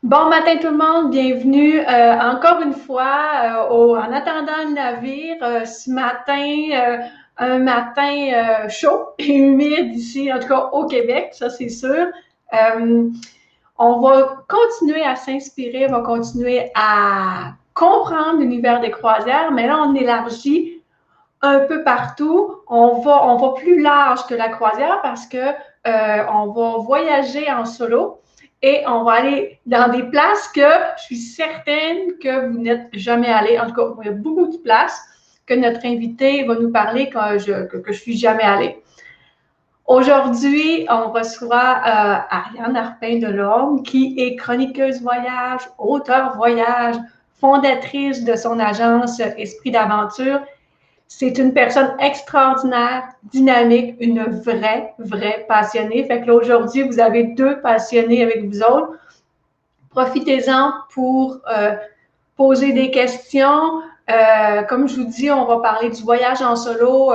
Bon matin tout le monde, bienvenue encore une fois en attendant le navire. Ce matin, un matin chaud et humide ici, en tout cas au Québec, ça c'est sûr. Euh, on va continuer à s'inspirer, on va continuer à comprendre l'univers des croisières, mais là on élargit un peu partout. On va plus large que la croisière parce que on va voyager en solo et on va aller dans des places que je suis certaine que vous n'êtes jamais allé. En tout cas, il y a beaucoup de places que notre invité va nous parler que je suis jamais allée. Aujourd'hui, on reçoit Ariane Arpin-Delorme, qui est chroniqueuse voyage, auteure voyage, fondatrice de son agence Esprit d'aventure. C'est une personne extraordinaire, dynamique, une vraie passionnée. Fait que là, aujourd'hui, vous avez deux passionnés avec vous autres. Profitez-en pour poser des questions. Comme je vous dis, on va parler du voyage en solo.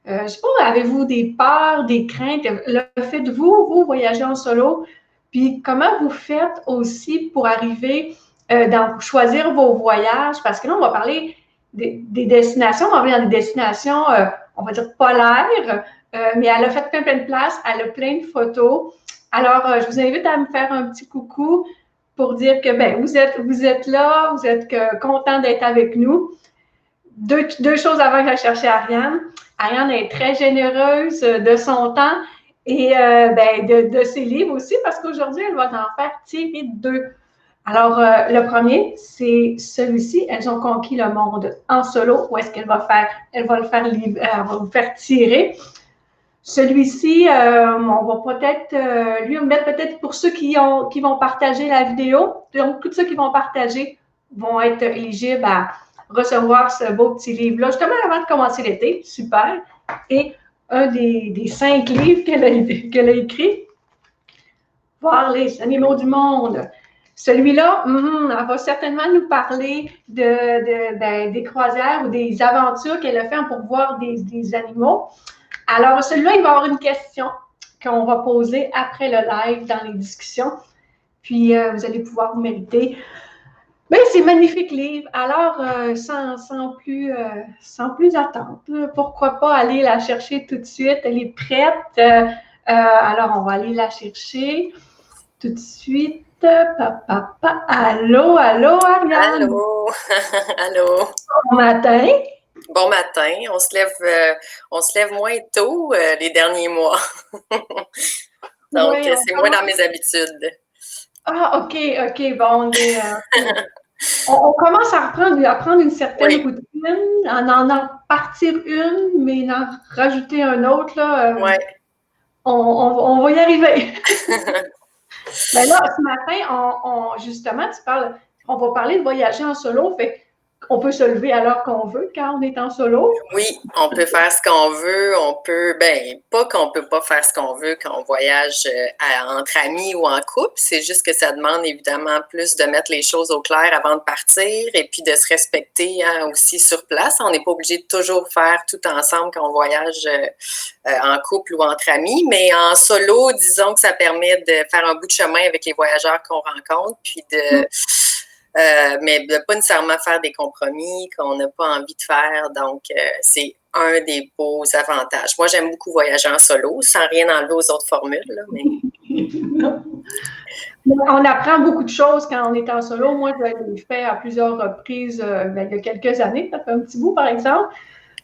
Je sais pas, avez-vous des peurs, des craintes? Le faites-vous, vous, voyager en solo? Puis comment vous faites aussi pour arriver dans choisir vos voyages? Parce que là, on va parler des destinations. On va aller dans des destinations, on va dire polaires, mais elle a fait plein de places. Elle a plein de photos. Alors, je vous invite à me faire un petit coucou pour dire que ben, vous êtes là, vous êtes content d'être avec nous. Deux choses avant que j'aille chercher Ariane. Ariane est très généreuse de son temps et ben, de ses livres aussi, parce qu'aujourd'hui, elle va en faire tirer deux. Alors, le premier, c'est celui-ci. Elles ont conquis le monde en solo. Où est-ce qu'elle va faire? Elle va le faire, elle va vous faire tirer. Celui-ci, on va peut-être lui mettre peut-être pour ceux qui vont partager la vidéo. Donc, tous ceux qui vont partager vont être éligibles à recevoir ce beau petit livre-là, justement avant de commencer l'été. Super. Et un des 5 livres qu'elle a écrit, Voir les animaux du monde. Celui-là, elle va certainement nous parler des croisières ou des aventures qu'elle a fait pour voir des animaux. Alors, celui-là, il va y avoir une question qu'on va poser après le live dans les discussions. Puis, vous allez pouvoir vous mériter. Mais c'est un magnifique livre. Alors, sans plus attendre, pourquoi pas aller la chercher tout de suite? Elle est prête. Alors, on va aller la chercher tout de suite. Allô, Ariane. Allô, allô. Bon matin. Bon matin. On se lève moins tôt les derniers mois. Donc, Oui, c'est moins dans mes habitudes. Ah, OK. Bon, on commence à prendre une certaine Oui, routine, en partir une, mais en rajouter un autre, là, oui. on va y arriver. Mais là, ce matin, justement, on va parler de voyager en solo, fait qu'on peut se lever à l'heure qu'on veut quand on est en solo. Oui, on peut faire ce qu'on veut. Pas qu'on peut pas faire ce qu'on veut quand on voyage entre amis ou en couple. C'est juste que ça demande évidemment plus de mettre les choses au clair avant de partir et puis de se respecter aussi sur place. On n'est pas obligé de toujours faire tout ensemble quand on voyage en couple ou entre amis, mais en solo, disons que ça permet de faire un bout de chemin avec les voyageurs qu'on rencontre, puis mais de pas nécessairement faire des compromis qu'on n'a pas envie de faire. Donc, c'est un des beaux avantages. Moi, j'aime beaucoup voyager en solo, sans rien enlever aux autres formules. Là, mais... On apprend beaucoup de choses quand on est en solo. Moi, je l'ai fait à plusieurs reprises il y a quelques années, ça fait un petit bout, par exemple.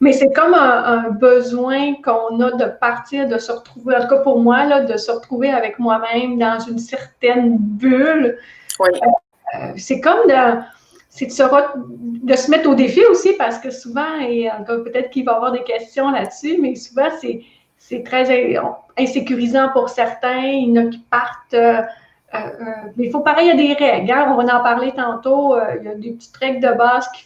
Mais c'est comme un besoin qu'on a de partir, de se retrouver, en tout cas pour moi, là, de se retrouver avec moi-même dans une certaine bulle. Oui. C'est comme c'est de se mettre au défi aussi, parce que souvent, et peut-être qu'il va y avoir des questions là-dessus, mais souvent, c'est très insécurisant pour certains. Il y en a qui partent. Mais il faut pareil, il y a des règles. Hein? On va en parler tantôt. Il y a des petites règles de base qu'il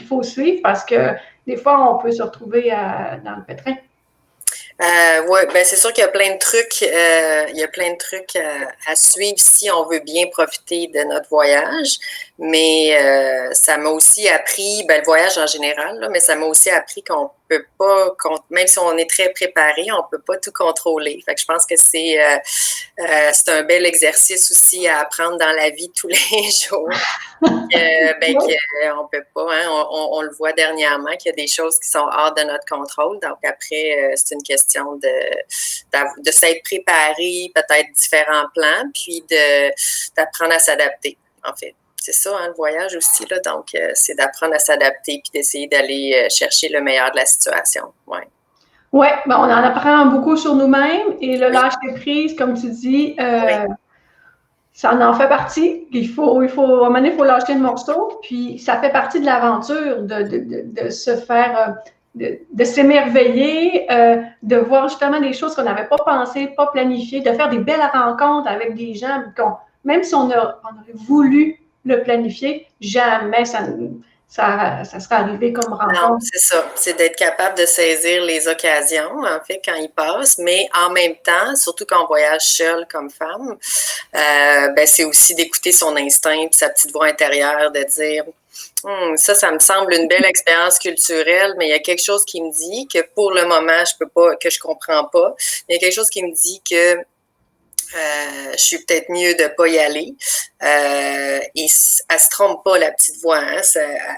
faut suivre parce que des fois, on peut se retrouver dans le pétrin. Oui, ben c'est sûr qu'il y a plein de trucs, à suivre si on veut bien profiter de notre voyage. Mais ça m'a aussi appris, ben, le voyage en général, là, mais ça m'a aussi appris qu'on peut pas, même si on est très préparé, on peut pas tout contrôler. Fait que je pense que c'est un bel exercice aussi à apprendre dans la vie tous les jours. On peut pas, hein, on le voit dernièrement qu'il y a des choses qui sont hors de notre contrôle. Donc après, c'est une question de s'être préparé, peut-être différents plans, puis d'apprendre à s'adapter, en fait. C'est ça, hein, le voyage aussi, là. Donc, c'est d'apprendre à s'adapter puis d'essayer d'aller chercher le meilleur de la situation. Ouais. Oui, ben on en apprend beaucoup sur nous-mêmes et le lâcher prise, comme tu dis, ça en fait partie. À un moment donné, il faut lâcher le morceau, puis ça fait partie de l'aventure de se faire, de s'émerveiller, de voir justement des choses qu'on n'avait pas pensées, pas planifiées, de faire des belles rencontres avec des gens, même si on aurait voulu le planifier, jamais ça serait arrivé comme rencontre. Non, c'est ça. C'est d'être capable de saisir les occasions, en fait, quand ils passent, mais en même temps, surtout quand on voyage seul comme femme, c'est aussi d'écouter son instinct, sa petite voix intérieure, de dire ça me semble une belle expérience culturelle, mais il y a quelque chose qui me dit que pour le moment, je comprends pas. Il y a quelque chose qui me dit que je suis peut-être mieux de pas y aller. Et elle se trompe pas, la petite voix. Hein?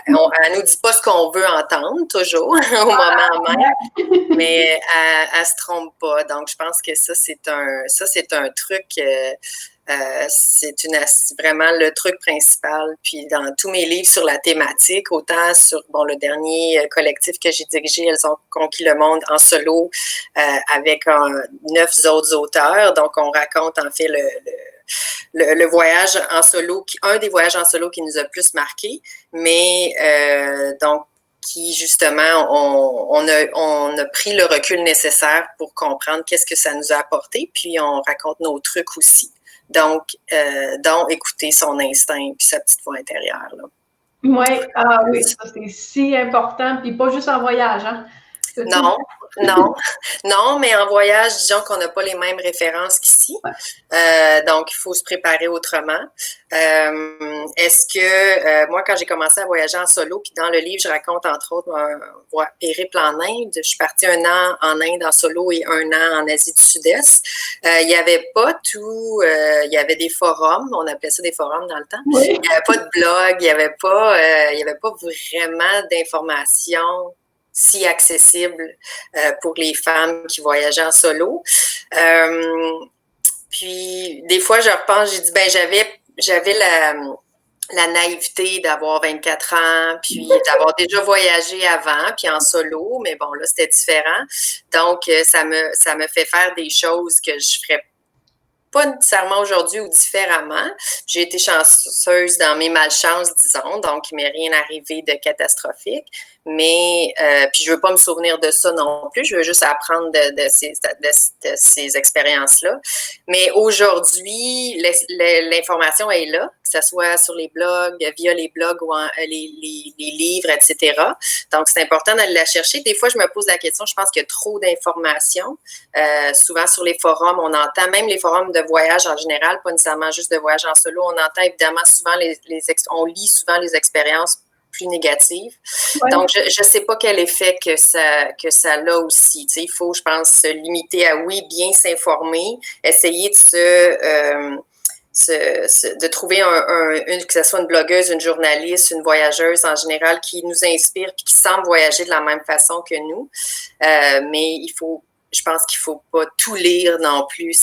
Elle nous dit pas ce qu'on veut entendre, toujours, au moment même, mais elle se trompe pas. Donc, je pense que ça, c'est un truc... c'est vraiment le truc principal. Puis dans tous mes livres sur la thématique, autant sur le dernier collectif que j'ai dirigé, Elles ont conquis le monde en solo avec 9 autres auteurs. Donc on raconte en fait le voyage en solo, un des voyages en solo qui nous a plus marqué, mais donc qui justement, on a pris le recul nécessaire pour comprendre qu'est-ce que ça nous a apporté, puis on raconte nos trucs aussi. Donc, écouter son instinct puis sa petite voix intérieure. Là. Oui, ça c'est si important, puis pas juste en voyage, hein? Non, mais en voyage, disons qu'on n'a pas les mêmes références qu'ici. Donc, il faut se préparer autrement. Est-ce que, moi, quand j'ai commencé à voyager en solo, puis dans le livre, je raconte entre autres un périple en Inde. Je suis partie 1 an en Inde en solo et 1 an en Asie du Sud-Est. Il n'y avait pas tout, il y avait des forums, on appelait ça des forums dans le temps. Oui. Il n'y avait pas de blog, il n'y avait pas vraiment d'informations si accessible pour les femmes qui voyageaient en solo. Puis, des fois, je repense, j'ai dit, j'avais la naïveté d'avoir 24 ans, puis d'avoir déjà voyagé avant, puis en solo, mais bon, là, c'était différent. Donc, ça me fait faire des choses que je ferais pas nécessairement aujourd'hui ou différemment. J'ai été chanceuse dans mes malchances, disons, donc il m'est rien arrivé de catastrophique. Mais puis je veux pas me souvenir de ça non plus. Je veux juste apprendre de ces expériences-là. Mais aujourd'hui, l'information est là, que ce soit sur les blogs, via les blogs ou les livres, etc. Donc c'est important d'aller la chercher. Des fois, je me pose la question. Je pense qu'il y a trop d'informations. Souvent sur les forums, on entend même les forums de voyage en général, pas nécessairement juste de voyage en solo. On entend évidemment souvent on lit souvent les expériences plus négatives. Ouais. Donc, je ne sais pas quel effet que ça a aussi. Tu sais, il faut, je pense, se limiter à, oui, bien s'informer, essayer de trouver que ce soit une blogueuse, une journaliste, une voyageuse en général qui nous inspire et qui semble voyager de la même façon que nous. Mais je pense qu'il ne faut pas tout lire non plus,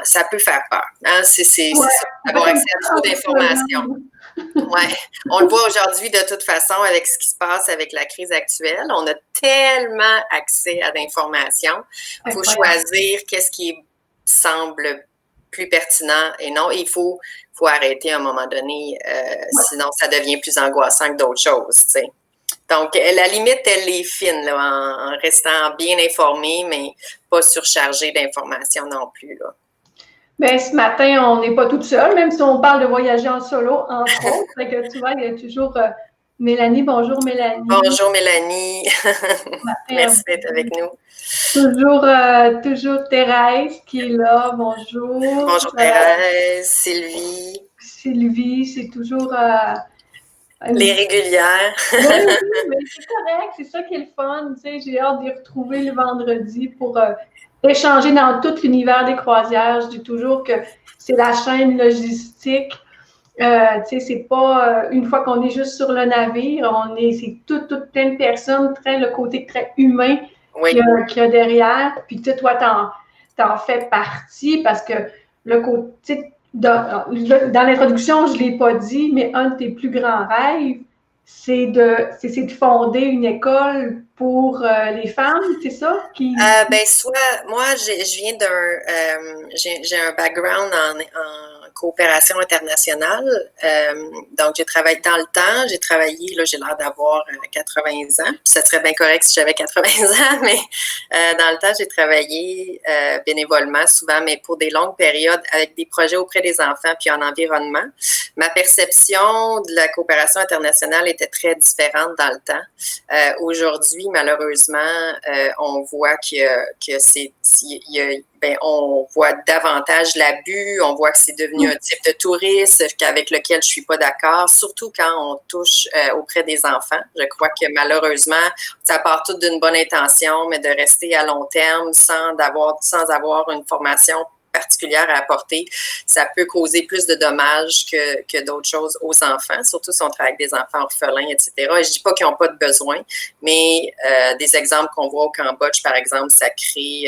ça peut faire peur. Hein? C'est avoir accès à trop d'informations. Ouais, on le voit aujourd'hui de toute façon avec ce qui se passe avec la crise actuelle. On a tellement accès à l'information. Il faut choisir qu'est-ce qui semble plus pertinent et non. Il faut arrêter à un moment donné, sinon ça devient plus angoissant que d'autres choses, tu sais. Donc, la limite, elle est fine, là, en restant bien informé, mais pas surchargé d'informations non plus, là. Bien, ce matin, on n'est pas toute seule, même si on parle de voyager en solo, entre autres. Fait que tu vois, il y a toujours Mélanie. Bonjour, Mélanie. Bonjour, Mélanie. Merci d'être avec nous. Toujours Thérèse qui est là. Bonjour. Bonjour, Thérèse. Sylvie. Sylvie, c'est toujours Les régulières. Oui, oui, mais c'est correct, c'est ça qui est le fun. Tu sais, j'ai hâte d'y retrouver le vendredi pour échanger dans tout l'univers des croisières. Je dis toujours que c'est la chaîne logistique. Tu sais, c'est pas une fois qu'on est juste sur le navire, c'est tout plein de personnes, très le côté très humain Oui. qu'il y a derrière. Puis tu sais, toi, t'en fais partie parce que le côté, dans l'introduction, je l'ai pas dit, mais un de tes plus grands rêves, c'est de fonder une école pour les femmes, c'est ça? Ben, soit, moi, je viens j'ai un background en coopération internationale. Donc, j'ai travaillé dans le temps, j'ai travaillé, là, j'ai l'air d'avoir 80 ans. Puis ça serait bien correct si j'avais 80 ans, mais dans le temps, j'ai travaillé bénévolement souvent, mais pour des longues périodes avec des projets auprès des enfants puis en environnement. Ma perception de la coopération internationale était très différente dans le temps. Aujourd'hui, malheureusement, on voit on voit davantage l'abus, on voit que c'est devenu un type de tourisme avec lequel je suis pas d'accord, surtout quand on touche auprès des enfants. Je crois que malheureusement, ça part tout d'une bonne intention, mais de rester à long terme sans avoir une formation particulière à apporter, ça peut causer plus de dommages que d'autres choses aux enfants, surtout si on travaille avec des enfants orphelins, etc. Et je dis pas qu'ils n'ont pas de besoin, mais des exemples qu'on voit au Cambodge, par exemple, ça crée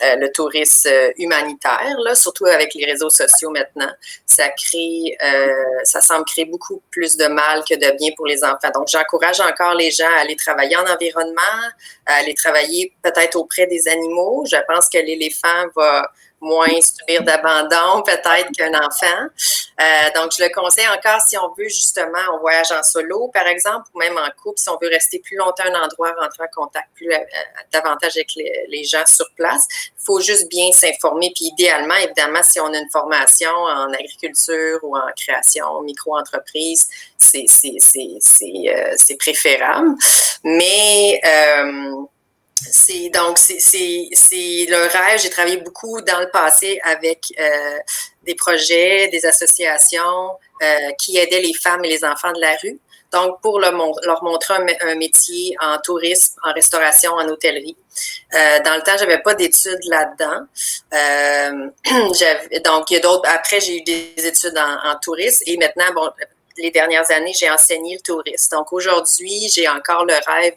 le tourisme humanitaire, là, surtout avec les réseaux sociaux maintenant. Ça semble créer beaucoup plus de mal que de bien pour les enfants. Donc, j'encourage encore les gens à aller travailler en environnement, à aller travailler peut-être auprès des animaux. Je pense que l'éléphant va moins subir d'abandon peut-être qu'un enfant. Donc, je le conseille encore si on veut justement, on voyage en solo, par exemple, ou même en couple, si on veut rester plus longtemps à un endroit, rentrer en contact davantage avec les gens sur place. Il faut juste bien s'informer. Puis idéalement, évidemment, si on a une formation en agriculture ou en création, micro-entreprise, c'est préférable. Mais c'est le rêve. J'ai travaillé beaucoup dans le passé avec des projets, des associations qui aidaient les femmes et les enfants de la rue. Donc, pour leur montrer un métier en tourisme, en restauration, en hôtellerie. Dans le temps, j'avais pas d'études là-dedans. Donc, il y a d'autres. Après, j'ai eu des études en tourisme et maintenant, bon, les dernières années, j'ai enseigné le tourisme. Donc, aujourd'hui, j'ai encore le rêve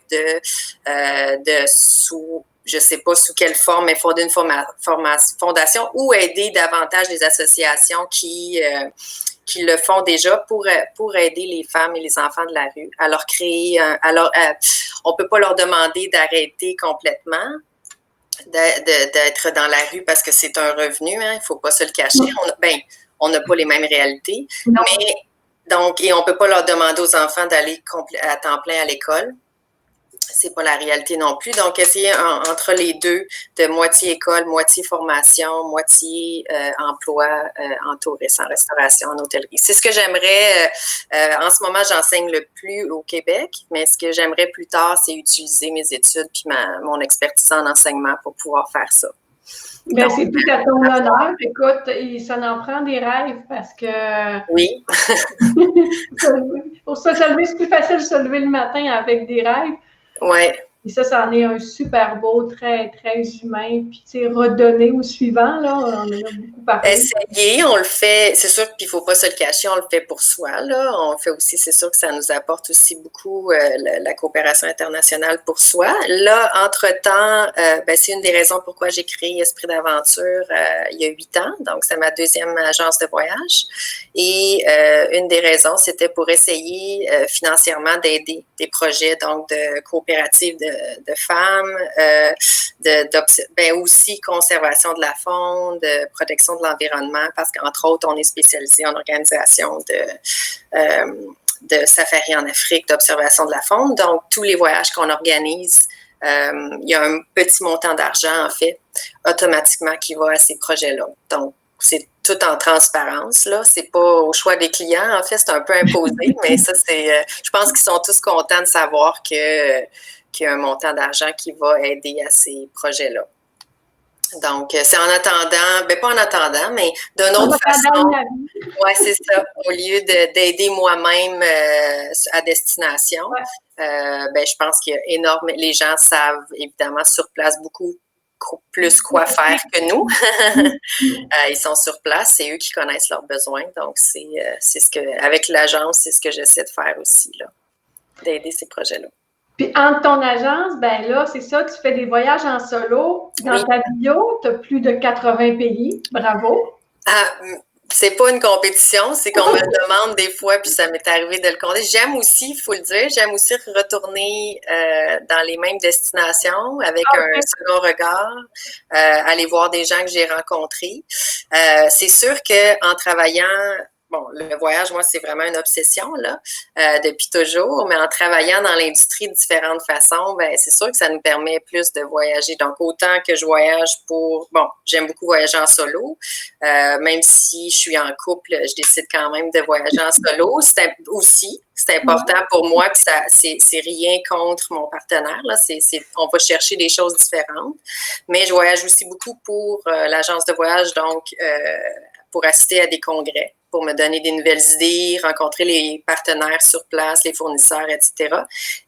je ne sais pas sous quelle forme, mais fonder une fondation ou aider davantage les associations qui le font déjà pour aider les femmes et les enfants de la rue. Alors, on ne peut pas leur demander d'arrêter complètement d'être dans la rue parce que c'est un revenu, hein, il ne faut pas se le cacher. On n'a pas les mêmes réalités. Non. Mais donc, et on ne peut pas leur demander aux enfants d'aller à temps plein à l'école. C'est pas la réalité non plus. Donc, essayer entre les deux, de moitié école, moitié formation, moitié emploi en tourisme, en restauration, en hôtellerie. C'est ce que j'aimerais. En ce moment, j'enseigne le plus au Québec, mais ce que j'aimerais plus tard, c'est utiliser mes études puis mon expertise en enseignement pour pouvoir faire ça. Ben, c'est tout à ton honneur. Écoute, ça en prend des rêves parce que. Oui. Pour se lever, c'est plus facile de se lever le matin avec des rêves. Oui. Et ça en est un super beau, très, très humain. Puis, tu sais, redonner au suivant, là, on en a beaucoup parlé. Essayer, on le fait, c'est sûr qu'il ne faut pas se le cacher, on le fait pour soi, là. On le fait aussi, c'est sûr que ça nous apporte aussi beaucoup la coopération internationale pour soi. Là, entre-temps, c'est une des raisons pourquoi j'ai créé Esprit d'aventure il y a 8 ans. Donc, c'est ma deuxième agence de voyage. Et une des raisons, c'était pour essayer financièrement d'aider des projets donc de coopératives de femmes, aussi conservation de la faune, de protection de l'environnement, parce qu'entre autres, on est spécialisé en organisation de safari en Afrique, d'observation de la faune. Donc, tous les voyages qu'on organise, il y a un petit montant d'argent, en fait, automatiquement qui va à ces projets-là. Donc, c'est tout en transparence, là. C'est pas au choix des clients, en fait, c'est un peu imposé, mais ça, je pense qu'ils sont tous contents de savoir qu'il y a un montant d'argent qui va aider à ces projets-là. Donc, c'est en attendant, ben pas en attendant, mais d'une autre façon. Oui, c'est ça. Au lieu d'aider moi-même à destination, ben, je pense qu'il y a énormément. Les gens savent évidemment sur place beaucoup plus quoi faire que nous. Ils sont sur place, c'est eux qui connaissent leurs besoins. Donc, c'est ce que, avec l'agence, c'est ce que j'essaie de faire aussi, là, d'aider ces projets-là. Puis, entre ton agence, ben là, c'est ça, tu fais des voyages en solo. Dans ta bio, tu as plus de 80 pays. Bravo. C'est pas une compétition, c'est qu'on me le demande des fois, puis ça m'est arrivé de le compter. J'aime aussi, il faut le dire, j'aime aussi retourner dans les mêmes destinations avec un second regard, aller voir des gens que j'ai rencontrés. C'est sûr qu'en travaillant, bon, le voyage, moi, c'est vraiment une obsession, là, depuis toujours, mais en travaillant dans l'industrie de différentes façons, ben, c'est sûr que ça nous permet plus de voyager. Donc, autant que je voyage bon, j'aime beaucoup voyager en solo, même si je suis en couple, je décide quand même de voyager en solo. C'est important pour moi que c'est rien contre mon partenaire, là, on va chercher des choses différentes, mais je voyage aussi beaucoup pour l'agence de voyage, donc pour assister à des congrès, pour me donner des nouvelles idées, rencontrer les partenaires sur place, les fournisseurs, etc.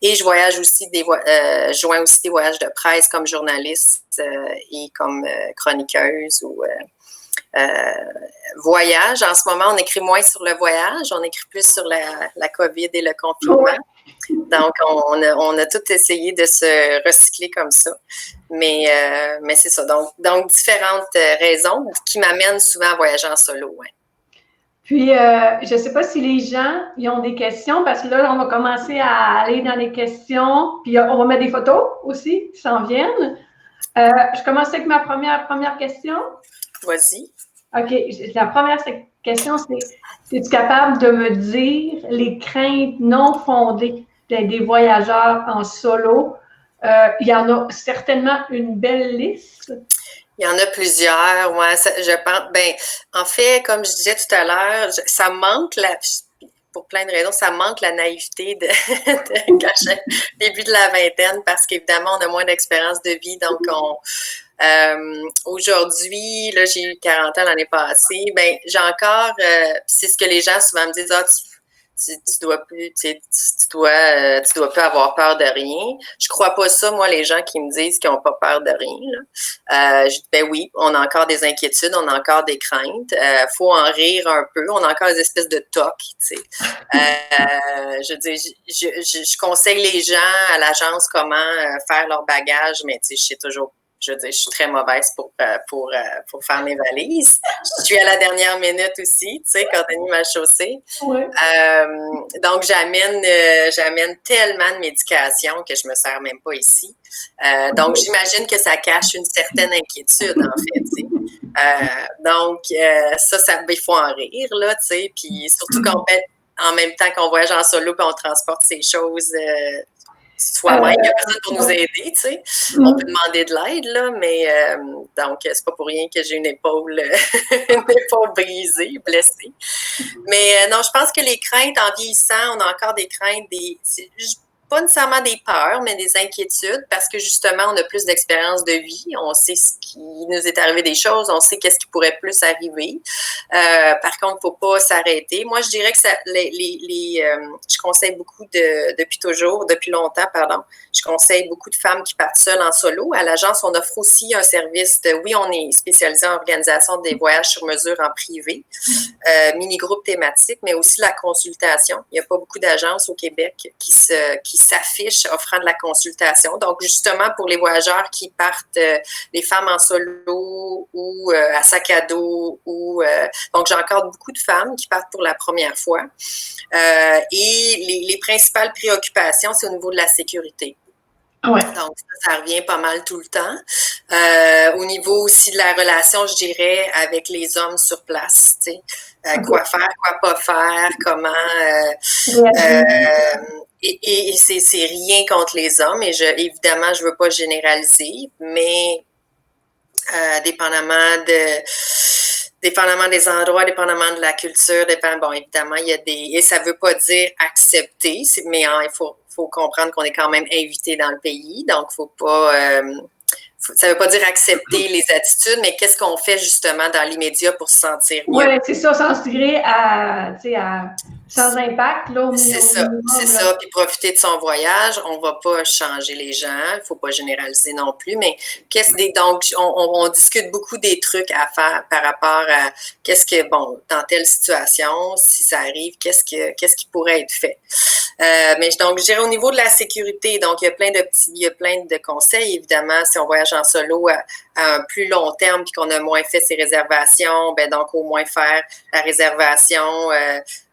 Et je voyage aussi je joins aussi des voyages de presse comme journaliste et comme chroniqueuse ou voyage. En ce moment, on écrit moins sur le voyage, on écrit plus sur la COVID et le confinement. Donc, on a tout essayé de se recycler comme ça. Mais c'est ça. Donc, différentes raisons qui m'amènent souvent à voyager en solo. Ouais. Puis, je ne sais pas si les gens ils ont des questions, parce que là, on va commencer à aller dans les questions. Puis, on va mettre des photos aussi qui s'en viennent. Je commence avec ma première question. Vas-y. OK. La première question, c'est: es-tu capable de me dire les craintes non fondées des voyageurs en solo? Il y en a certainement une belle liste. Il y en a plusieurs, ouais, je pense. Ben, en fait, comme je disais tout à l'heure, ça manque pour plein de raisons, ça manque la naïveté quand début de la vingtaine, parce qu'évidemment, on a moins d'expérience de vie, donc aujourd'hui, là, j'ai eu 40 ans l'année passée, ben, j'ai encore, c'est ce que les gens souvent me disent, tu dois plus, tu dois plus avoir peur de rien. Je crois pas ça, moi, les gens qui me disent qu'ils n'ont pas peur de rien, là. Je dis, ben oui, on a encore des inquiétudes, on a encore des craintes. Faut en rire un peu. On a encore des espèces de tocs, tu sais. Je veux dire, je conseille les gens à l'agence comment faire leur bagage, mais tu sais, je sais toujours. Je veux dire, je suis très mauvaise pour faire mes valises. Je suis à la dernière minute aussi, tu sais, quand Denis m'a chaussée. Ouais. Donc, j'amène tellement de médication que je me sers même pas ici. Donc, j'imagine que ça cache une certaine inquiétude, en fait, tu sais. Donc, ça, il faut en rire, là, tu sais. Puis, surtout en même temps qu'on voyage en solo et on transporte ces choses soi-même, il n'y a personne pour nous aider, tu sais. On peut demander de l'aide, là, mais donc, c'est pas pour rien que j'ai une épaule brisée, blessée. Mais non, je pense que les craintes, en vieillissant, on a encore des craintes, pas nécessairement des peurs, mais des inquiétudes, parce que justement, on a plus d'expérience de vie, on sait ce qui nous est arrivé des choses, on sait qu'est-ce qui pourrait plus arriver. Par contre, il ne faut pas s'arrêter. Moi, je dirais que je conseille beaucoup depuis longtemps, je conseille beaucoup de femmes qui partent seules en solo. À l'agence, on offre aussi un service oui, on est spécialisé en organisation des voyages sur mesure en privé, mini-groupe thématique, mais aussi la consultation. Il n'y a pas beaucoup d'agences au Québec qui s'affichent offrant de la consultation. Donc, justement, pour les voyageurs qui partent, les femmes en solo ou à sac à dos, donc j'ai encore beaucoup de femmes qui partent pour la première fois. Et les principales préoccupations, c'est au niveau de la sécurité. Ouais. Donc, ça revient pas mal tout le temps. Au niveau aussi de la relation, je dirais, avec les hommes sur place, tu sais, quoi faire, quoi pas faire, comment... Et c'est rien contre les hommes, et évidemment, je veux pas généraliser, mais dépendamment des endroits, dépendamment de la culture, bon, évidemment, il y a et ça veut pas dire accepter, mais il faut comprendre qu'on est quand même invité dans le pays, donc faut ça veut pas dire accepter les attitudes, mais qu'est-ce qu'on fait justement dans l'immédiat pour se sentir mieux? Oui, c'est ça, sans se tirer sans impact, là, C'est ça, c'est ça. Puis profiter de son voyage. On va pas changer les gens. Il faut pas généraliser non plus. Mais donc, on discute beaucoup des trucs à faire par rapport à dans telle situation, si ça arrive, qu'est-ce qui pourrait être fait. Mais donc, je dirais au niveau de la sécurité, donc il y a plein de conseils, évidemment, si on voyage en solo à un plus long terme puis qu'on a moins fait ses réservations, ben donc au moins faire la réservation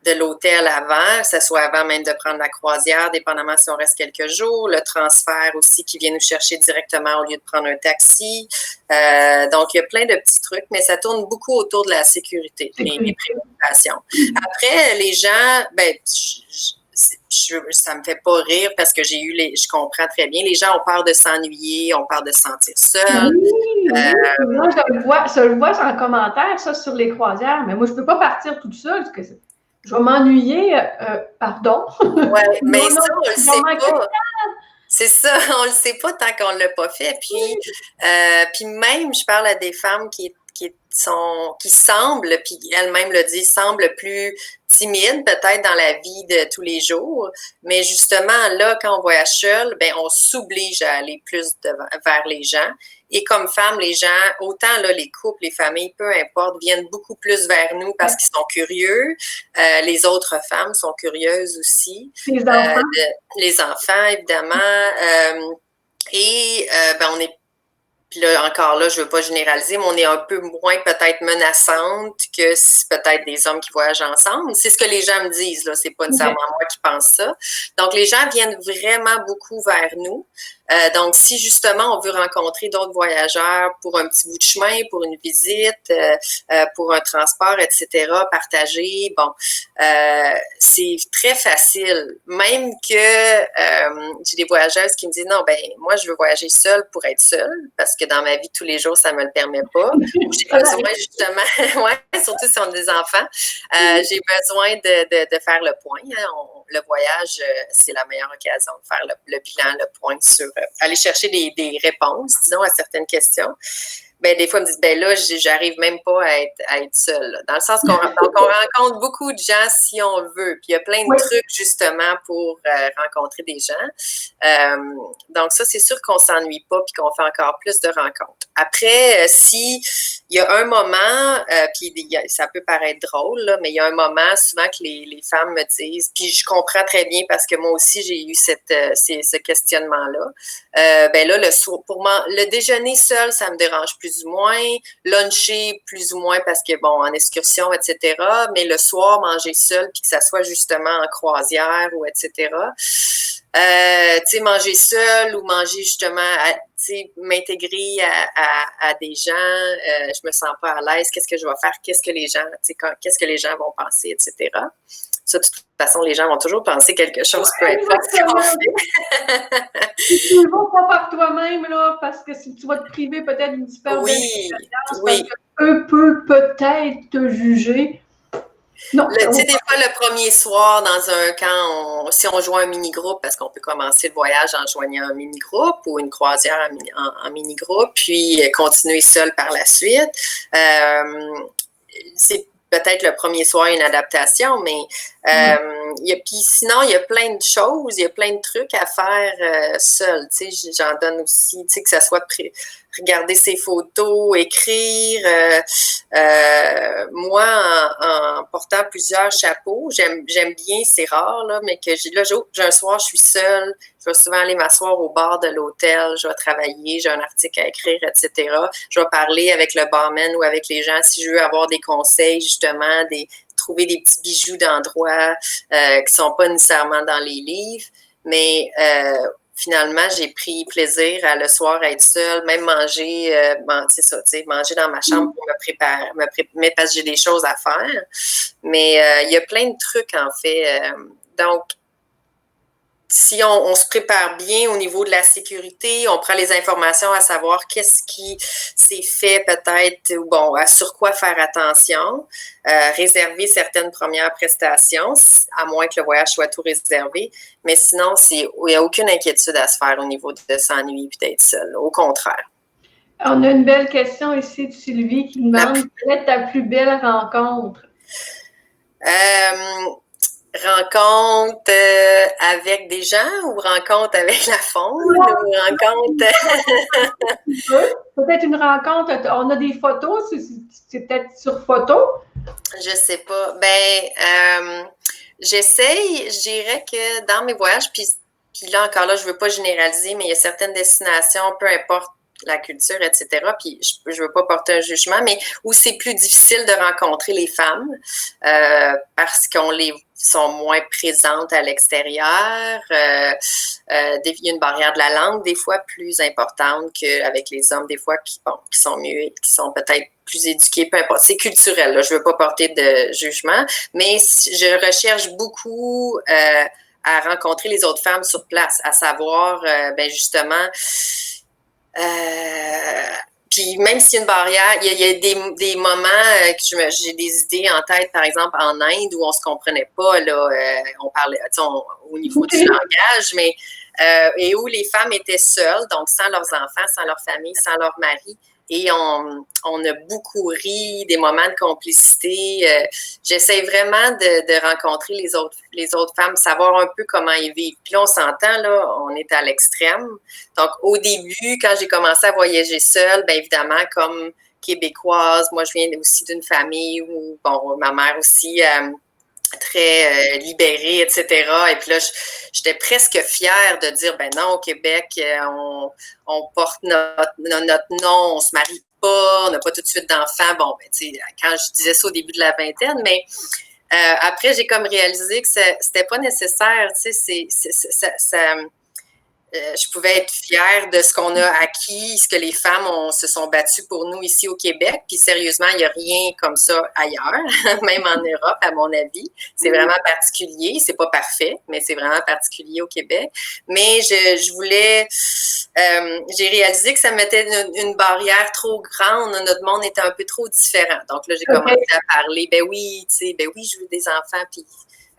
de l'hôtel avant, que ce soit avant même de prendre la croisière, dépendamment si on reste quelques jours, le transfert aussi qui vient nous chercher directement au lieu de prendre un taxi. Donc, il y a plein de petits trucs, mais ça tourne beaucoup autour de la sécurité, les préoccupations. Après, les gens, ça me fait pas rire parce que je comprends très bien. Les gens ont peur de s'ennuyer, ont peur de se sentir seuls. Oui, moi, je le vois en commentaire, ça, sur les croisières, mais moi, je peux pas partir toute seule, parce que je vais m'ennuyer, pardon. Oui, mais ça, on le sait pas. C'est ça, on le sait pas tant qu'on l'a pas fait. Puis même, je parle à des femmes qui semblent, puis elles-mêmes le disent, semblent plus timides peut-être dans la vie de tous les jours. Mais justement, là, quand on voyage seul, ben on s'oblige à aller plus vers les gens. Et comme femmes, les gens, autant là, les couples, les familles, peu importe, viennent beaucoup plus vers nous parce qu'ils sont curieux. Les autres femmes sont curieuses aussi. Les enfants, évidemment. On est Puis là, encore là, je veux pas généraliser, mais on est un peu moins peut-être menaçante que peut-être des hommes qui voyagent ensemble. C'est ce que les gens me disent, là. C'est pas nécessairement moi qui pense ça. Donc, les gens viennent vraiment beaucoup vers nous. Donc, si justement on veut rencontrer d'autres voyageurs pour un petit bout de chemin, pour une visite, pour un transport, etc., partager, c'est très facile. Même que j'ai des voyageuses qui me disent non, moi je veux voyager seule pour être seule parce que dans ma vie tous les jours ça me le permet pas. J'ai besoin justement, surtout si on a des enfants, j'ai besoin de faire le point. Hein. Le voyage, c'est la meilleure occasion de faire le bilan, le point sur aller chercher des réponses, disons, à certaines questions. Des fois, ils me disent, là, j'arrive même pas à être seule. Là. Dans le sens qu'on rencontre beaucoup de gens si on veut. Puis il y a plein de trucs, justement, pour rencontrer des gens. Donc ça, c'est sûr qu'on s'ennuie pas puis qu'on fait encore plus de rencontres. Après, si il y a un moment, puis ça peut paraître drôle, là, mais il y a un moment souvent que les femmes me disent, puis je comprends très bien parce que moi aussi, j'ai eu ce questionnement-là. Là, le déjeuner seul, ça me dérange plus ou moins. Luncher, plus ou moins, parce que, en excursion, etc. Mais le soir, manger seul, puis que ça soit justement en croisière ou etc. Manger seul ou manger justement, m'intégrer à des gens, je me sens pas à l'aise, qu'est-ce que je vais faire, qu'est-ce que les gens vont penser, etc. Ça, de toute façon, les gens vont toujours penser quelque chose, peu importe ce qu'on fait. Tu ne vas pas par toi-même, là, parce que si tu vas te priver peut-être d'une super belle expérience, parce qu'eux peuvent peut-être te juger. Non. Des fois, le premier soir, dans un camp, si on joint un mini-groupe, parce qu'on peut commencer le voyage en joignant un mini-groupe ou une croisière en mini-groupe, puis continuer seul par la suite. C'est peut-être le premier soir une adaptation, mais puis sinon, il y a plein de choses, il y a plein de trucs à faire seul. J'en donne aussi, que ça soit regarder ses photos, écrire. Moi, en portant plusieurs chapeaux, j'aime bien, c'est rare, là, mais que j'ai un soir, je suis seule, je vais souvent aller m'asseoir au bar de l'hôtel, je vais travailler, j'ai un article à écrire, etc. Je vais parler avec le barman ou avec les gens si je veux avoir des conseils, justement, trouver des petits bijoux d'endroits qui sont pas nécessairement dans les livres, mais finalement, j'ai pris plaisir à le soir être seule, même manger, manger dans ma chambre pour me préparer, parce que j'ai des choses à faire. Mais il y a plein de trucs, en fait. Donc, si on se prépare bien au niveau de la sécurité, on prend les informations à savoir qu'est-ce qui s'est fait peut-être, sur quoi faire attention, réserver certaines premières prestations, à moins que le voyage soit tout réservé. Mais sinon, il n'y a aucune inquiétude à se faire au niveau de s'ennuyer et d'être seul. Au contraire. On a une belle question ici de Sylvie qui demande quelle est ta plus belle rencontre? Rencontre avec des gens ou rencontre avec la faune ou rencontre... Peut-être une rencontre, on a des photos, c'est peut-être sur photo? Je sais pas. J'essaye, je dirais que dans mes voyages, puis là encore là, je veux pas généraliser, mais il y a certaines destinations, peu importe la culture, etc. Puis je veux pas porter un jugement, mais où c'est plus difficile de rencontrer les femmes parce qu'on les sont moins présentes à l'extérieur. Il y a une barrière de la langue des fois plus importante qu'avec les hommes, des fois qui sont mieux, qui sont peut-être plus éduqués, peu importe. C'est culturel, là, je veux pas porter de jugement, mais je recherche beaucoup à rencontrer les autres femmes sur place, à savoir, justement, puis même s'il y a une barrière, il y a des moments que j'ai des idées en tête, par exemple en Inde, où on se comprenait pas, là, on parlait au niveau du langage, mais et où les femmes étaient seules, donc sans leurs enfants, sans leur famille, sans leur mari. Et on a beaucoup ri, des moments de complicité. J'essaie vraiment de rencontrer les autres femmes, savoir un peu comment ils vivent. Puis là, on s'entend, là, on est à l'extrême. Donc, au début, quand j'ai commencé à voyager seule, bien évidemment, comme québécoise, moi, je viens aussi d'une famille où, bon, ma mère aussi... très libérée, etc. Et puis là, j'étais presque fière de dire, ben non, au Québec, on porte notre nom, on se marie pas, on n'a pas tout de suite d'enfants. Bon, ben, tu sais, quand je disais ça au début de la vingtaine, mais après, j'ai comme réalisé que c'était pas nécessaire, tu sais, je pouvais être fière de ce qu'on a acquis, ce que les femmes se sont battues pour nous ici au Québec. Puis sérieusement, il n'y a rien comme ça ailleurs, même en Europe, à mon avis. C'est vraiment particulier. C'est pas parfait, mais c'est vraiment particulier au Québec. Mais je voulais... j'ai réalisé que ça mettait une barrière trop grande. Notre monde était un peu trop différent. Donc là, j'ai commencé à parler. Ben oui, tu sais, ben oui, je veux des enfants. Puis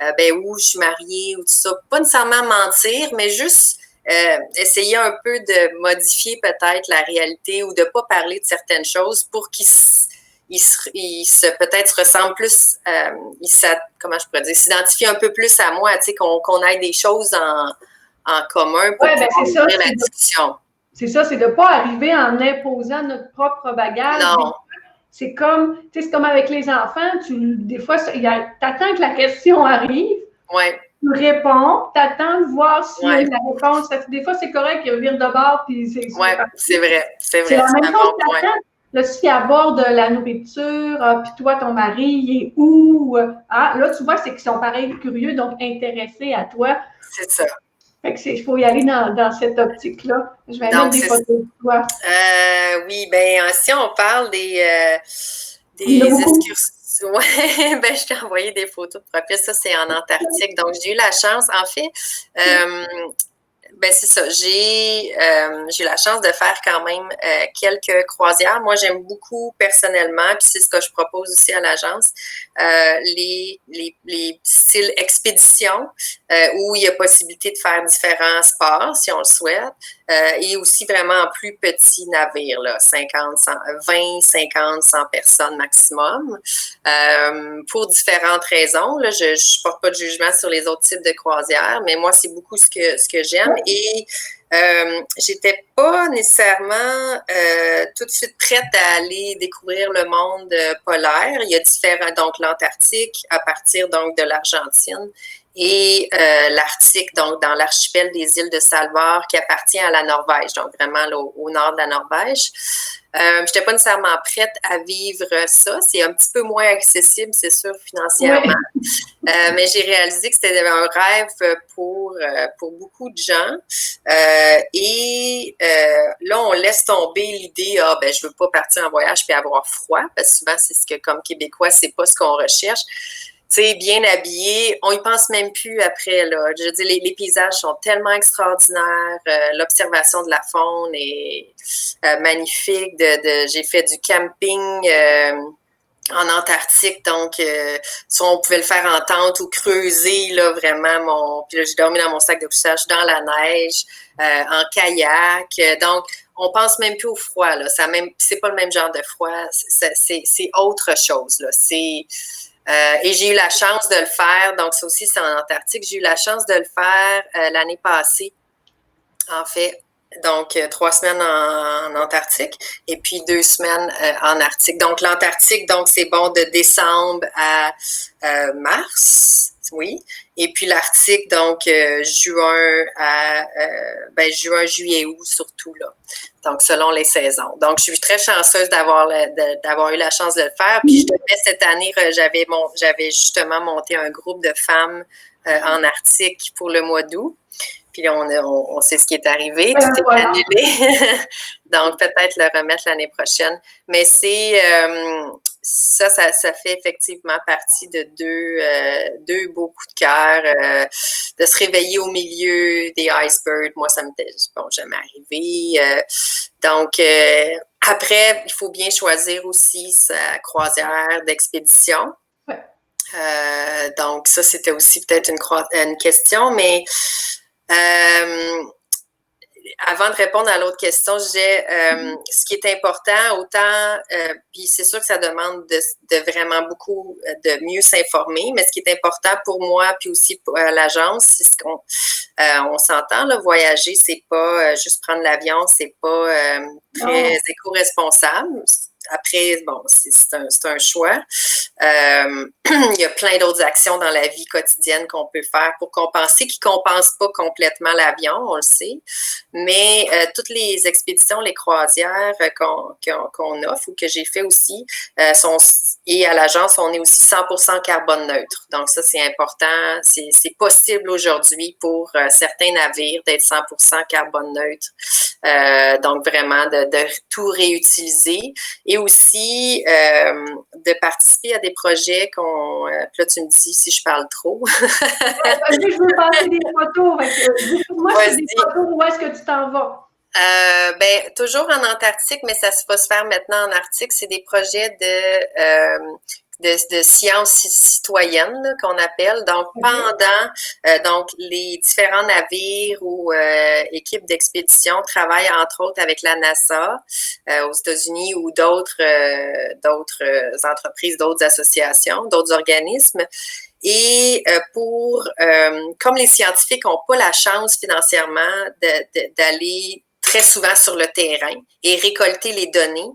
ben oui, je suis mariée ou tout ça. Pas nécessairement mentir, mais juste... essayer un peu de modifier peut-être la réalité ou de ne pas parler de certaines choses pour qu'ils peut-être se ressemblent plus, comment je pourrais dire, s'identifient un peu plus à moi, tu sais, qu'on ait des choses en commun pour pouvoir ouvrir la discussion. C'est ça, c'est de ne pas arriver en imposant notre propre bagage. Non. C'est comme, tu sais, c'est comme avec les enfants, des fois, t'attends que la question arrive. Ouais. Tu réponds, tu attends de voir si la réponse. Des fois, c'est correct, il vire de bord. Oui, c'est vrai. C'est la même chose, t'attends. Là, s'il aborde la nourriture, puis toi, ton mari, il est où? Là, tu vois, c'est qu'ils sont pareils curieux, donc intéressés à toi. C'est ça. Fait que il faut y aller dans cette optique-là. Je vais mettre des photos de toi. Oui, bien, si on parle des excursions. Oui, ben, je t'ai envoyé des photos de profil. Ça, c'est en Antarctique. Donc, j'ai eu la chance, en fait, ben c'est ça. J'ai la chance de faire quand même quelques croisières. Moi, j'aime beaucoup personnellement, puis c'est ce que je propose aussi à l'agence, les styles expédition où il y a possibilité de faire différents sports si on le souhaite. Et aussi vraiment en plus petits navires, là, 20, 50, 100 personnes maximum, pour différentes raisons. Là, je ne porte pas de jugement sur les autres types de croisières, mais moi, c'est beaucoup ce que j'aime. Et j'étais pas nécessairement tout de suite prête à aller découvrir le monde polaire. Il y a différents, donc l'Antarctique à partir donc de l'Argentine et l'Arctique, donc dans l'archipel des îles de Svalbard qui appartient à la Norvège, donc vraiment là, au nord de la Norvège. Je n'étais pas nécessairement prête à vivre ça. C'est un petit peu moins accessible, c'est sûr, financièrement. Mais j'ai réalisé que c'était un rêve pour beaucoup de gens. Et là, on laisse tomber l'idée, je veux pas partir en voyage puis avoir froid, parce que souvent, c'est ce que, comme Québécois, c'est pas ce qu'on recherche. Tu sais, bien habillé, on y pense même plus après, là. Je veux dire, les paysages sont tellement extraordinaires, l'observation de la faune est magnifique. J'ai fait du camping en Antarctique, donc soit on pouvait le faire en tente ou creuser, là, vraiment, puis là, j'ai dormi dans mon sac de couchage dans la neige, en kayak. Donc, on pense même plus au froid, là. C'est pas le même genre de froid. C'est autre chose, là. Et j'ai eu la chance de le faire. Donc, ça aussi, c'est en Antarctique. J'ai eu la chance de le faire l'année passée, en fait. Donc, 3 semaines en Antarctique et puis 2 semaines en Arctique. Donc, l'Antarctique, donc, c'est bon de décembre à mars, oui. Et puis l'Arctique, donc, juin, juillet, août, surtout, là. Donc, selon les saisons. Donc, je suis très chanceuse d'avoir eu la chance de le faire. Puis, je devais cette année, j'avais justement monté un groupe de femmes en Arctique pour le mois d'août. Puis on sait ce qui est arrivé, tout est annulé. Donc, peut-être le remettre l'année prochaine. Mais ça fait effectivement partie de deux beaux coups de cœur. De se réveiller au milieu des icebergs, moi, ça m'était jamais arrivé. Donc, après, il faut bien choisir aussi sa croisière d'expédition. Donc, ça, c'était aussi peut-être une question, mais avant de répondre à l'autre question, je disais ce qui est important, autant, puis c'est sûr que ça demande de vraiment beaucoup de mieux s'informer, mais ce qui est important pour moi, puis aussi pour l'agence, c'est ce qu'on on s'entend, là, voyager, c'est pas juste prendre l'avion, c'est pas très éco-responsable. Après, bon, c'est un choix. Il y a plein d'autres actions dans la vie quotidienne qu'on peut faire pour compenser, qui ne compensent pas complètement l'avion, on le sait. Mais toutes les expéditions, les croisières qu'on offre ou que j'ai fait aussi, et à l'agence, on est aussi 100% carbone neutre. Donc ça, c'est important. C'est possible aujourd'hui pour certains navires d'être 100% carbone neutre. Donc vraiment de tout réutiliser. Et aussi de participer à des projets là, tu me dis si je parle trop. Je veux passer des photos. Moi, c'est des photos, où est-ce que tu t'en vas? Toujours en Antarctique, mais ça va se faire maintenant en Arctique. C'est des projets de sciences citoyennes qu'on appelle. Donc, pendant les différents navires ou équipes d'expédition travaillent entre autres avec la NASA aux États-Unis ou d'autres entreprises, d'autres associations, d'autres organismes. Et comme les scientifiques n'ont pas la chance financièrement d'aller très souvent sur le terrain et récolter les données,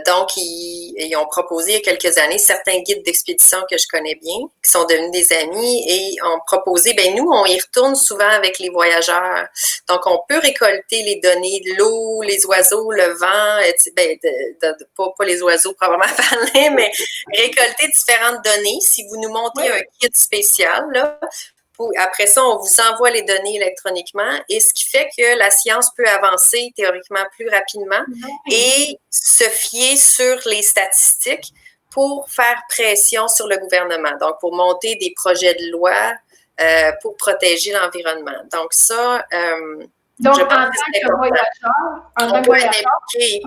donc, ils ont proposé il y a quelques années certains guides d'expédition que je connais bien, qui sont devenus des amis, et ont proposé, nous, on y retourne souvent avec les voyageurs. Donc, on peut récolter les données de l'eau, les oiseaux, le vent, pas les oiseaux probablement parler, mais récolter différentes données. Si vous nous montez un kit spécial, là, après ça, on vous envoie les données électroniquement, et ce qui fait que la science peut avancer théoriquement plus rapidement et se fier sur les statistiques pour faire pression sur le gouvernement. Donc, pour monter des projets de loi pour protéger l'environnement. Donc, ça, donc, en tant que voyageur, tu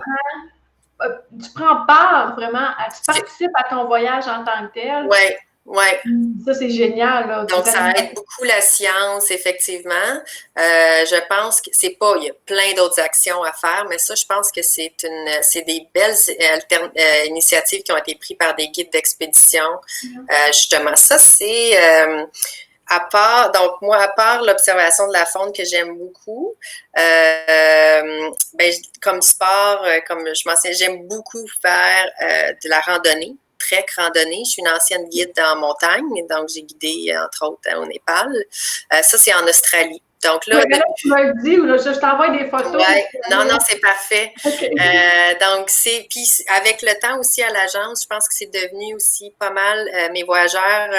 prends part vraiment, tu participes à ton voyage en tant que tel. Oui. Oui. Ça, c'est génial. Là. Donc, ça aide beaucoup la science, effectivement. Je pense que il y a plein d'autres actions à faire, mais ça, je pense que c'est des belles initiatives qui ont été prises par des guides d'expédition. Justement, ça, c'est à part l'observation de la faune que j'aime beaucoup, comme sport, comme je mentionnais, j'aime beaucoup faire de la randonnée. Trek randonnée. Je suis une ancienne guide en montagne, donc j'ai guidé, entre autres, au Népal. Ça, c'est en Australie. Donc là, tu m'as dit, je t'envoie des photos. Non, c'est parfait. Okay. Donc, puis avec le temps aussi à l'agence, je pense que c'est devenu aussi pas mal. Mes voyageurs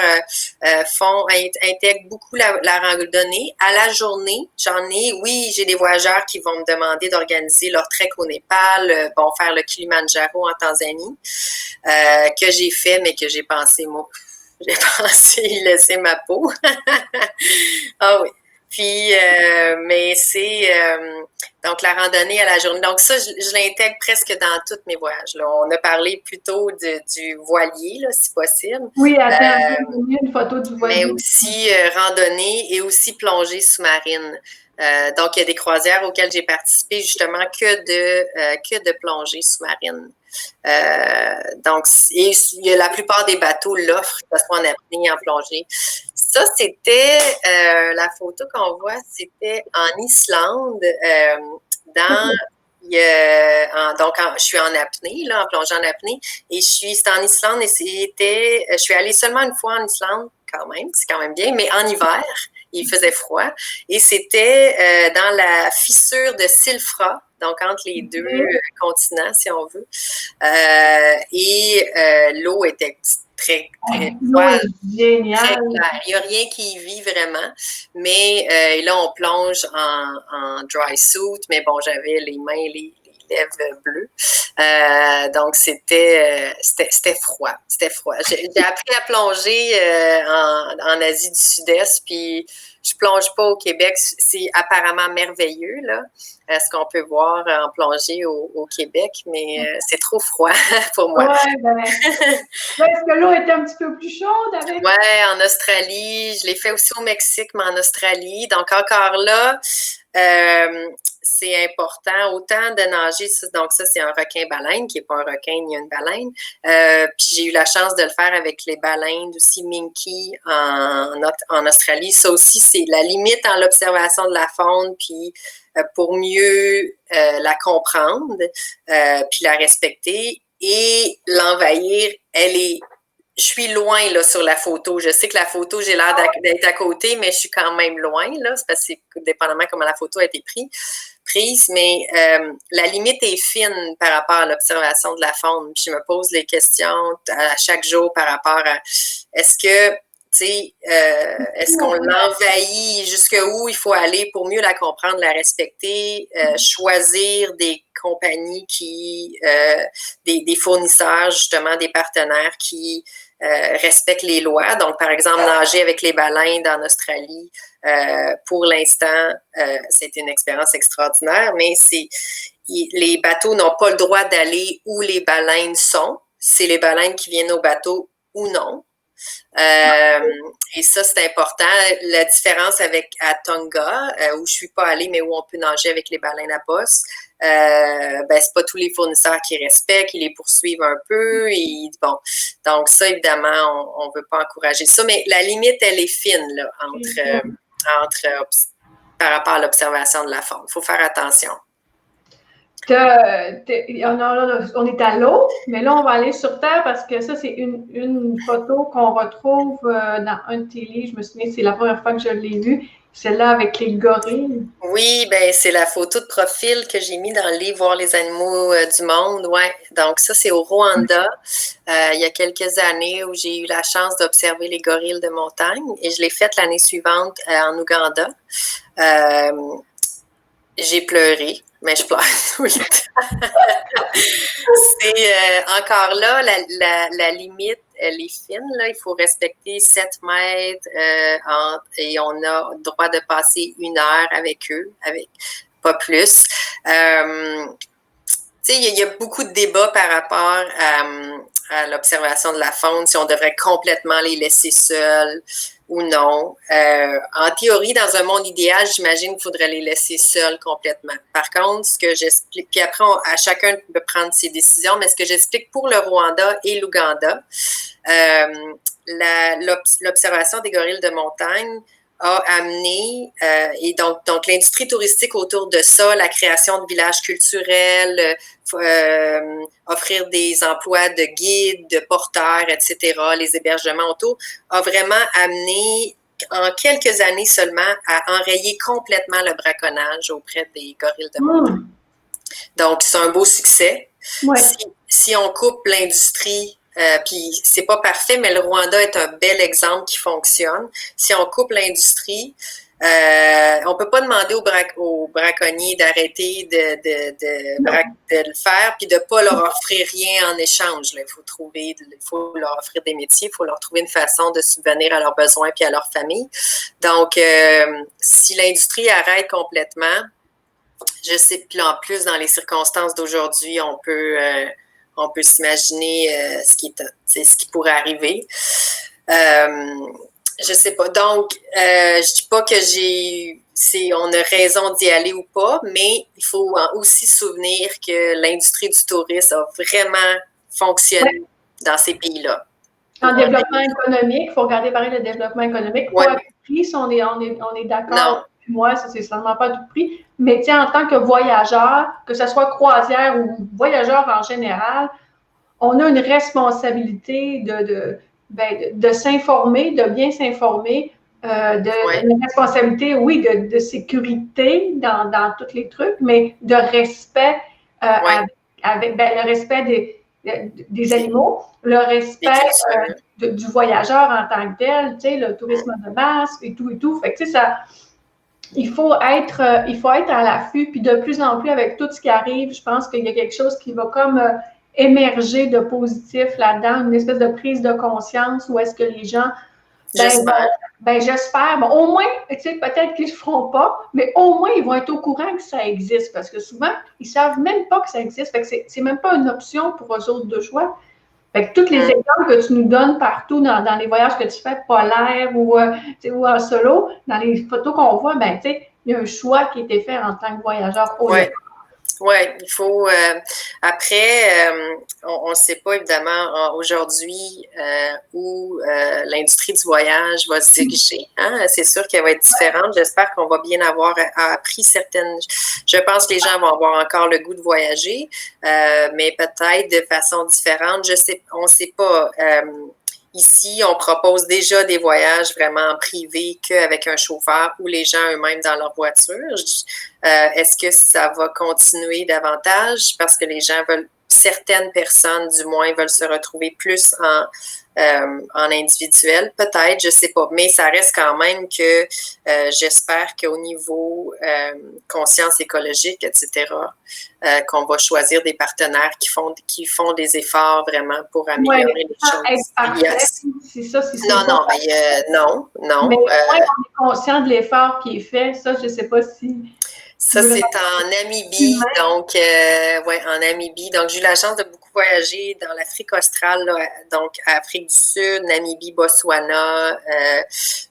intègrent beaucoup la randonnée. À la journée, j'ai des voyageurs qui vont me demander d'organiser leur trek au Népal, faire le Kilimanjaro en Tanzanie, que j'ai fait, mais que j'ai pensé y laisser ma peau. Ah oui. Puis, mais c'est donc la randonnée à la journée. Donc ça, je l'intègre presque dans tous mes voyages. Là. On a parlé plutôt du voilier, là, si possible. Oui, attends, une photo du voilier. Mais aussi randonnée et aussi plongée sous-marine. Donc, il y a des croisières auxquelles j'ai participé justement que de plongée sous-marine. Donc, et la plupart des bateaux l'offrent, que ce soit en apnée, en plongée. Ça, c'était la photo qu'on voit, c'était en Islande, dans je suis en apnée, là, en plongée en apnée, et c'était en Islande et je suis allée seulement une fois en Islande, quand même, c'est quand même bien, mais en hiver, il faisait froid, et c'était dans la fissure de Silfra, donc entre les deux continents, si on veut, l'eau était très, très froide, très claire. Il n'y a rien qui y vit vraiment, mais là, on plonge en dry suit, mais bon, j'avais les mains, les lèvres bleues. Donc, c'était froid. C'était froid. J'ai appris à plonger en Asie du Sud-Est, puis je plonge pas au Québec. C'est apparemment merveilleux, là, ce qu'on peut voir en plongée au Québec, mais c'est trop froid pour moi. Ouais, est-ce que l'eau était un petit peu plus chaude avec? Ouais, en Australie. Je l'ai fait aussi au Mexique, mais en Australie. Donc, encore là, c'est important autant de nager. Donc, ça, c'est un requin-baleine qui n'est pas un requin ni une baleine. Puis, j'ai eu la chance de le faire avec les baleines aussi minke en Australie. Ça aussi, c'est la limite en l'observation de la faune, puis pour mieux la comprendre, puis la respecter et l'envahir, je suis loin là, sur la photo. Je sais que la photo, j'ai l'air d'être à côté, mais je suis quand même loin. Là. C'est parce que c'est dépendamment comment la photo a été prise, mais la limite est fine par rapport à l'observation de la faune. Puis je me pose les questions à chaque jour par rapport à est-ce qu'on l'envahit, jusqu'où il faut aller pour mieux la comprendre, la respecter, choisir des compagnies des fournisseurs, justement, des partenaires qui respectent les lois. Donc, par exemple, nager avec les baleines en Australie, pour l'instant, c'est une expérience extraordinaire, mais les bateaux n'ont pas le droit d'aller où les baleines sont. C'est les baleines qui viennent au bateau ou non. Et ça, c'est important. La différence à Tonga, où je suis pas allée, mais où on peut nager avec les baleines à bosse, c'est pas tous les fournisseurs qui respectent, qui les poursuivent un peu. Donc ça, évidemment, on veut pas encourager ça, mais la limite, elle est fine là, par rapport à l'observation de la faune. Il faut faire attention. On est à l'eau, mais là, on va aller sur Terre parce que ça, c'est une photo qu'on retrouve dans un de tes livres. Je me souviens, c'est la première fois que je l'ai vue. Celle-là avec les gorilles. Oui, c'est la photo de profil que j'ai mis dans le livre Voir les animaux du monde. Ouais. Donc, ça, c'est au Rwanda, il y a quelques années où j'ai eu la chance d'observer les gorilles de montagne et je l'ai faite l'année suivante en Ouganda. J'ai pleuré, mais je pleure tout le temps. C'est encore là, la limite, elle est fine. Là. Il faut respecter 7 mètres et on a le droit de passer 1 heure avec eux, pas plus. Il y a beaucoup de débats par rapport à l'observation de la faune, si on devrait complètement les laisser seuls ou non. En théorie, dans un monde idéal, j'imagine qu'il faudrait les laisser seuls complètement. Par contre, ce que j'explique, puis après, à chacun peut prendre ses décisions, mais ce que j'explique pour le Rwanda et l'Ouganda, l'observation des gorilles de montagne a amené, et donc l'industrie touristique autour de ça, la création de villages culturels, offrir des emplois de guides, de porteurs, etc., les hébergements autour, a vraiment amené en quelques années seulement à enrayer complètement le braconnage auprès des gorilles de montagne. Donc, c'est un beau succès. Ouais. Si on coupe l'industrie, puis c'est pas parfait, mais le Rwanda est un bel exemple qui fonctionne. Si on coupe l'industrie, on peut pas demander aux braconniers d'arrêter de le faire puis de pas leur offrir rien en échange. Là. Il faut leur offrir des métiers, il faut leur trouver une façon de subvenir à leurs besoins puis à leur famille. Donc, si l'industrie arrête complètement, je sais, puis en plus, dans les circonstances d'aujourd'hui, on peut s'imaginer ce qui pourrait arriver. Je sais pas. Donc, je dis pas que on a raison d'y aller ou pas, mais il faut aussi souvenir que l'industrie du tourisme a vraiment fonctionné dans ces pays-là. En développement économique, il faut regarder pareil le développement économique. Pas à tout prix, si on est d'accord. Moi, c'est seulement pas à tout prix. Mais en tant que voyageur, que ce soit croisière ou voyageur en général, on a une responsabilité de s'informer, de bien s'informer, une responsabilité, oui, de sécurité dans tous les trucs, mais de respect avec le respect des animaux, le respect du voyageur en tant que tel, tu sais, le tourisme de masse et tout et tout. Fait que, tu sais, ça, il faut être à l'affût, puis de plus en plus avec tout ce qui arrive, je pense qu'il y a quelque chose qui va comme émerger de positif là-dedans, une espèce de prise de conscience où est-ce que les gens j'espère. Bon, au moins, tu sais, peut-être qu'ils ne le feront pas, mais au moins, ils vont être au courant que ça existe. Parce que souvent, ils ne savent même pas que ça existe. Fait que c'est même pas une option pour eux autres de choix. Fait que tous les exemples que tu nous donnes partout dans les voyages que tu fais, polaires ou en solo, dans les photos qu'on voit, tu sais, il y a un choix qui a été fait en tant que voyageur au départ. Oui, il faut. Après, on ne sait pas évidemment aujourd'hui où l'industrie du voyage va se diriger. Hein? C'est sûr qu'elle va être différente. J'espère qu'on va bien avoir appris certaines. Je pense que les gens vont avoir encore le goût de voyager, mais peut-être de façon différente. On ne sait pas. Ici, on propose déjà des voyages vraiment privés qu'avec un chauffeur ou les gens eux-mêmes dans leur voiture. Est-ce que ça va continuer davantage parce que les gens veulent, certaines personnes du moins, veulent se retrouver plus en individuel? Peut-être, je ne sais pas. Mais ça reste quand même que j'espère qu'au niveau conscience écologique, etc., qu'on va choisir des partenaires qui font des efforts vraiment pour améliorer les choses. C'est ça, non. Mais au moins, on est conscient de l'effort qui est fait. Ça, je ne sais pas si... Ça, c'est en Namibie. Donc, en Namibie. Donc, j'ai eu la chance de beaucoup voyager dans l'Afrique australe, là, donc Afrique du Sud, Namibie, Botswana,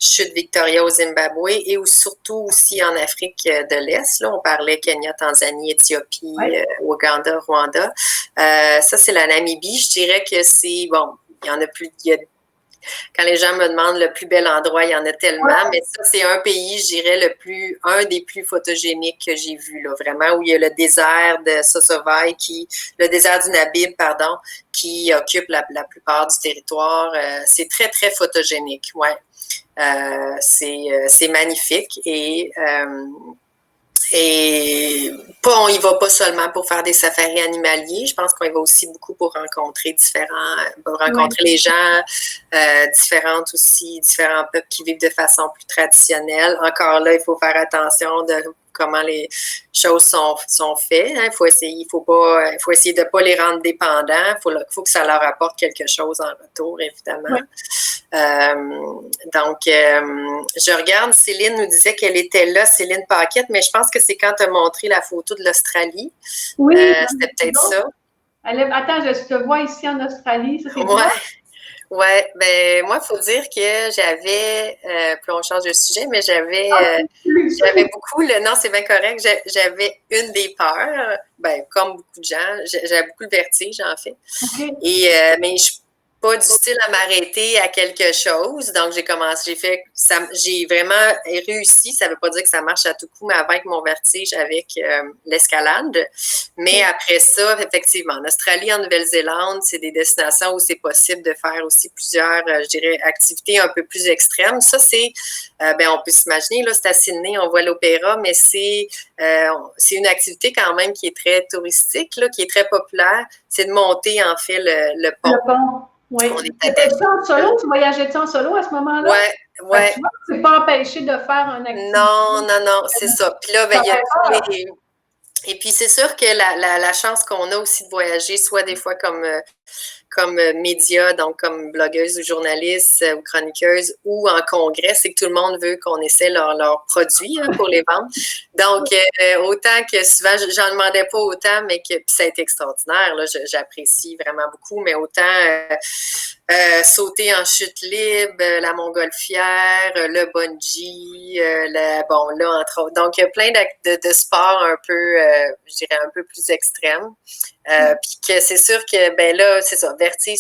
Chute Victoria au Zimbabwe et surtout aussi en Afrique de l'Est. Là, on parlait Kenya, Tanzanie, Éthiopie, Ouganda, Rwanda. Ça, c'est la Namibie. Je dirais que c'est, bon, il y en a plus, quand les gens me demandent le plus bel endroit, il y en a tellement, mais ça, c'est un pays, je dirais, un des plus photogéniques que j'ai vu, là, vraiment, où il y a le désert de Sosovai, le désert du Namib, pardon, qui occupe la plupart du territoire. C'est très, très photogénique, ouais. C'est magnifique et on y va pas seulement pour faire des safaris animaliers. Je pense qu'on y va aussi beaucoup pour rencontrer les gens différents peuples qui vivent de façon plus traditionnelle. Encore là, il faut faire attention de comment les choses sont faites. Hein. Il faut essayer de pas les rendre dépendants. Il faut que ça leur apporte quelque chose en retour, évidemment. Donc, je regarde, Céline nous disait qu'elle était là, Céline Paquette, mais je pense que c'est quand tu as montré la photo de l'Australie. Oui. C'était peut-être ça. Attends, je te vois ici en Australie. Ça, c'est Oui, ben moi, il faut dire que j'avais, puis on change de sujet, mais j'avais beaucoup, non, c'est bien correct, j'avais une des peurs, ben comme beaucoup de gens, j'avais beaucoup le vertige, en fait. Okay. Mais je suis pas du style à m'arrêter à quelque chose, donc j'ai vraiment réussi, ça veut pas dire que ça marche à tout coup, mais à vaincre mon vertige avec l'escalade. Mais après ça, effectivement, en Australie, en Nouvelle-Zélande, c'est des destinations où c'est possible de faire aussi plusieurs, je dirais, activités un peu plus extrêmes. Ça, c'est, on peut s'imaginer, là, c'est à Sydney, on voit l'opéra, mais c'est une activité quand même qui est très touristique, là, qui est très populaire. C'est de monter, en fait, le pont. Le pont. Oui. T'étais-tu en solo? Tu voyageais-tu en solo à ce moment-là? Oui. Tu vois, c'est pas empêché de faire un activité. Non, c'est ça. Puis là, il y a Et puis, c'est sûr que la chance qu'on a aussi de voyager, soit des fois comme comme média, donc comme blogueuse ou journaliste ou chroniqueuse ou en congrès, c'est que tout le monde veut qu'on essaie leurs produits pour les vendre. Donc, autant que souvent, j'en demandais pas autant, mais que ça a été extraordinaire. Là, j'apprécie vraiment beaucoup, mais autant sauter en chute libre, la montgolfière, le bungee, bon, là, entre autres. Donc, il y a plein de sports un peu, je dirais, un peu plus extrêmes. Puis que c'est sûr que, ben là, c'est ça, vertige,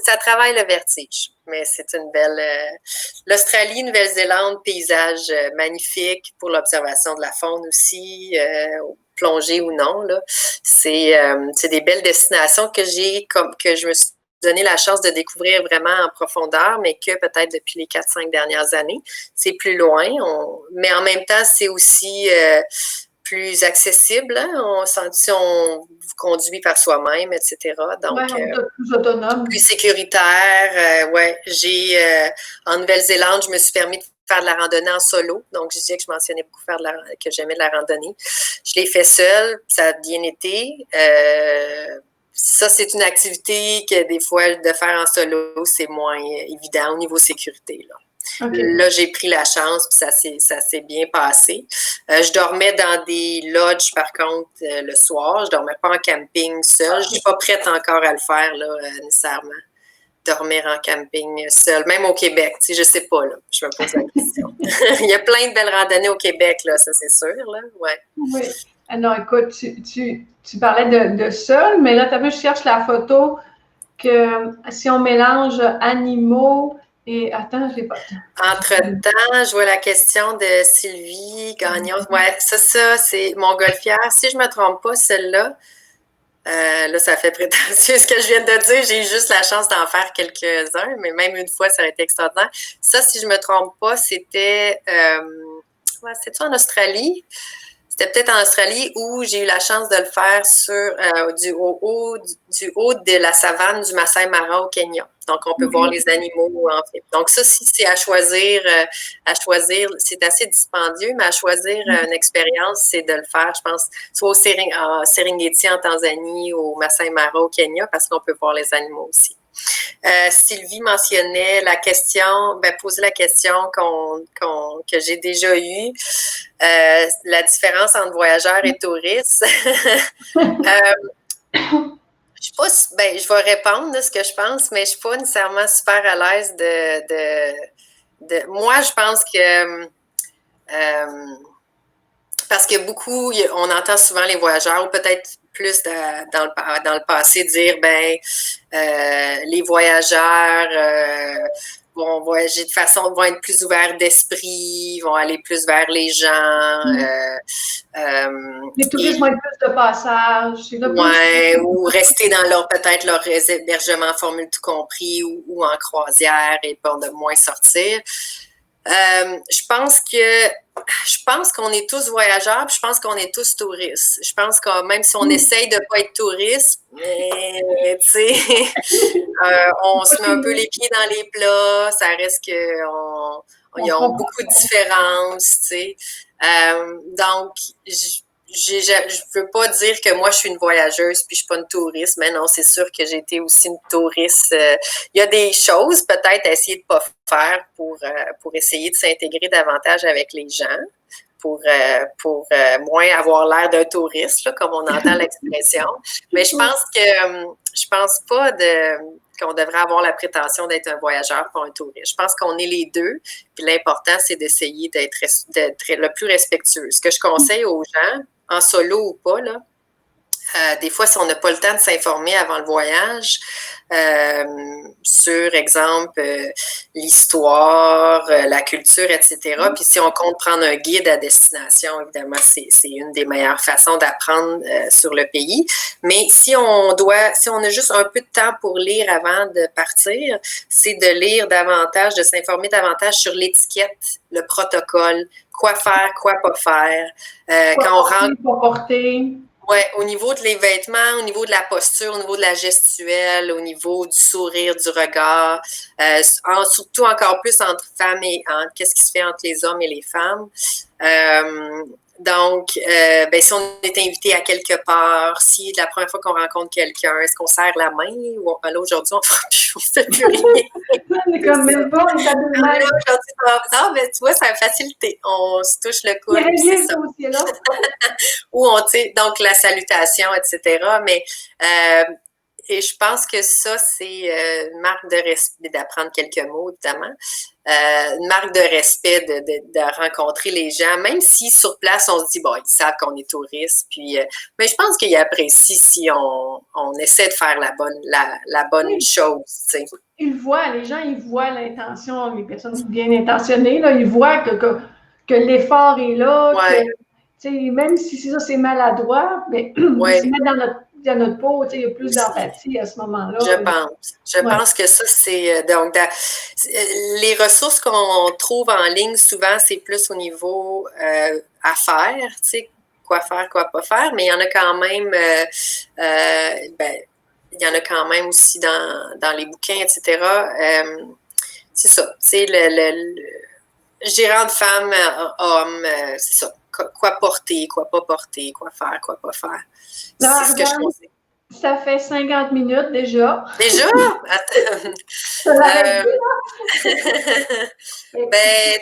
ça travaille le vertige, mais c'est une belle... l'Australie, Nouvelle-Zélande, paysage magnifique pour l'observation de la faune aussi, plongée ou non, là. C'est des belles destinations que je me suis donné la chance de découvrir vraiment en profondeur, mais que peut-être depuis les 4-5 dernières années. C'est plus loin, mais en même temps, c'est aussi plus accessible. Hein? Si on conduit par soi-même, etc. Donc, plus autonome. Plus sécuritaire. Ouais, en Nouvelle-Zélande, je me suis permis de faire de la randonnée en solo. Donc, je disais que je mentionnais beaucoup que j'aimais de la randonnée. Je l'ai fait seule, ça a bien été. Ça, c'est une activité que des fois, de faire en solo, c'est moins évident au niveau sécurité. Là, là j'ai pris la chance, puis ça s'est bien passé. Je dormais dans des lodges, par contre, le soir. Je dormais pas en camping seule. Je suis pas prête encore à le faire, là, nécessairement. Dormir en camping seul, même au Québec, tu sais, je sais pas, là, je me pose la question. Il y a plein de belles randonnées au Québec, là, ça c'est sûr, là, ouais. Oui. Alors, écoute, tu parlais de seul, mais là, tu as vu, je cherche la photo que si on mélange animaux et... Attends, je l'ai pas... Entre-temps, je vois la question de Sylvie Gagnon. Ouais, ça, c'est Montgolfière. Si je me trompe pas, celle-là, là, ça fait prétentieux ce que je viens de dire. J'ai eu juste la chance d'en faire quelques-uns, mais même une fois, ça aurait été extraordinaire. Ça, si je me trompe pas, c'était... c'était-tu en Australie? C'était peut-être en Australie où j'ai eu la chance de le faire du haut de la savane du Masai Mara au Kenya. Donc, on peut voir les animaux en fait. Donc, ça, si c'est à choisir, c'est assez dispendieux, mais à choisir une expérience, c'est de le faire, je pense, soit au Serengeti en Tanzanie, au Masai Mara au Kenya, parce qu'on peut voir les animaux aussi. Sylvie mentionnait posait la question que j'ai déjà eue, la différence entre voyageurs et touristes. Je vais répondre de ce que je pense, mais je suis pas nécessairement super à l'aise moi, je pense que parce que on entend souvent les voyageurs, ou peut-être plus dans le passé, dire les voyageurs vont voyager vont être plus ouverts d'esprit, vont aller plus vers les gens. Les touristes vont être plus de passage. Ou rester dans peut-être leur hébergement formule tout compris ou en croisière et pour de moins sortir. Je pense qu'on est tous voyageurs, puis je pense qu'on est tous touristes. Je pense que même si on essaye de ne pas être touriste, mais tu sais, on se met un peu les pieds dans les plats, ça reste qu'il y a beaucoup de différences, tu sais. Donc, je veux pas dire que moi, je suis une voyageuse puis je suis pas une touriste, mais non, c'est sûr que j'ai été aussi une touriste. Il y a des choses peut-être à essayer de pas faire pour essayer de s'intégrer davantage avec les gens, pour moins avoir l'air d'un touriste, là, comme on entend l'expression. Mais je pense pas qu'on devrait avoir la prétention d'être un voyageur pour un touriste. Je pense qu'on est les deux, puis l'important, c'est d'essayer d'être le plus respectueux. Ce que je conseille aux gens, en solo ou pas, là, des fois, si on n'a pas le temps de s'informer avant le voyage sur, exemple, l'histoire, la culture, etc. Puis si on compte prendre un guide à destination, évidemment, c'est une des meilleures façons d'apprendre sur le pays. Mais si on a juste un peu de temps pour lire avant de partir, c'est de lire davantage, de s'informer davantage sur l'étiquette, le protocole, quoi faire, quoi pas faire. Quand on rentre... Oui, au niveau des vêtements, au niveau de la posture, au niveau de la gestuelle, au niveau du sourire, du regard, surtout encore plus entre femmes et qu'est-ce qui se fait entre les hommes et les femmes. Donc, si on est invité à quelque part, si la première fois qu'on rencontre quelqu'un, est-ce qu'on serre la main ou là, aujourd'hui, on ne fait plus rien. On est comme, mais bon, il est à 2 Là, mètres. aujourd'hui, non, mais tu vois, ça a facilité. On se touche le Il est coude, puis c'est réglé, ça. ce dossier-là. Ou on, tu sais, donc la salutation, etc. Mais et je pense que ça, c'est une marque de respect, d'apprendre quelques mots, évidemment. Une marque de respect de rencontrer les gens, même si sur place, on se dit, bon, ils savent qu'on est touristes. Puis, mais je pense qu'ils apprécient si on essaie de faire la bonne Oui. chose, tu sais. Les gens, ils voient l'intention, les personnes bien intentionnées, là, ils voient que l'effort est là, Ouais, même si c'est maladroit, mais ils se ouais. mettent dans notre peau, il y a plus d'empathie à ce moment-là. Je Ouais. pense que ça, c'est donc les ressources qu'on trouve en ligne, souvent, c'est plus au niveau affaires, tu sais, quoi faire, quoi pas faire, mais il y en a quand même, il y en a quand même aussi dans les bouquins, etc. C'est ça, tu sais, gérant de femmes, homme, c'est ça. Quoi porter, quoi pas porter, quoi faire, quoi pas faire. Là, C'est ce que je regarde, conseille. ça fait 50 minutes déjà. Déjà? Ça l'arrête Euh, plus.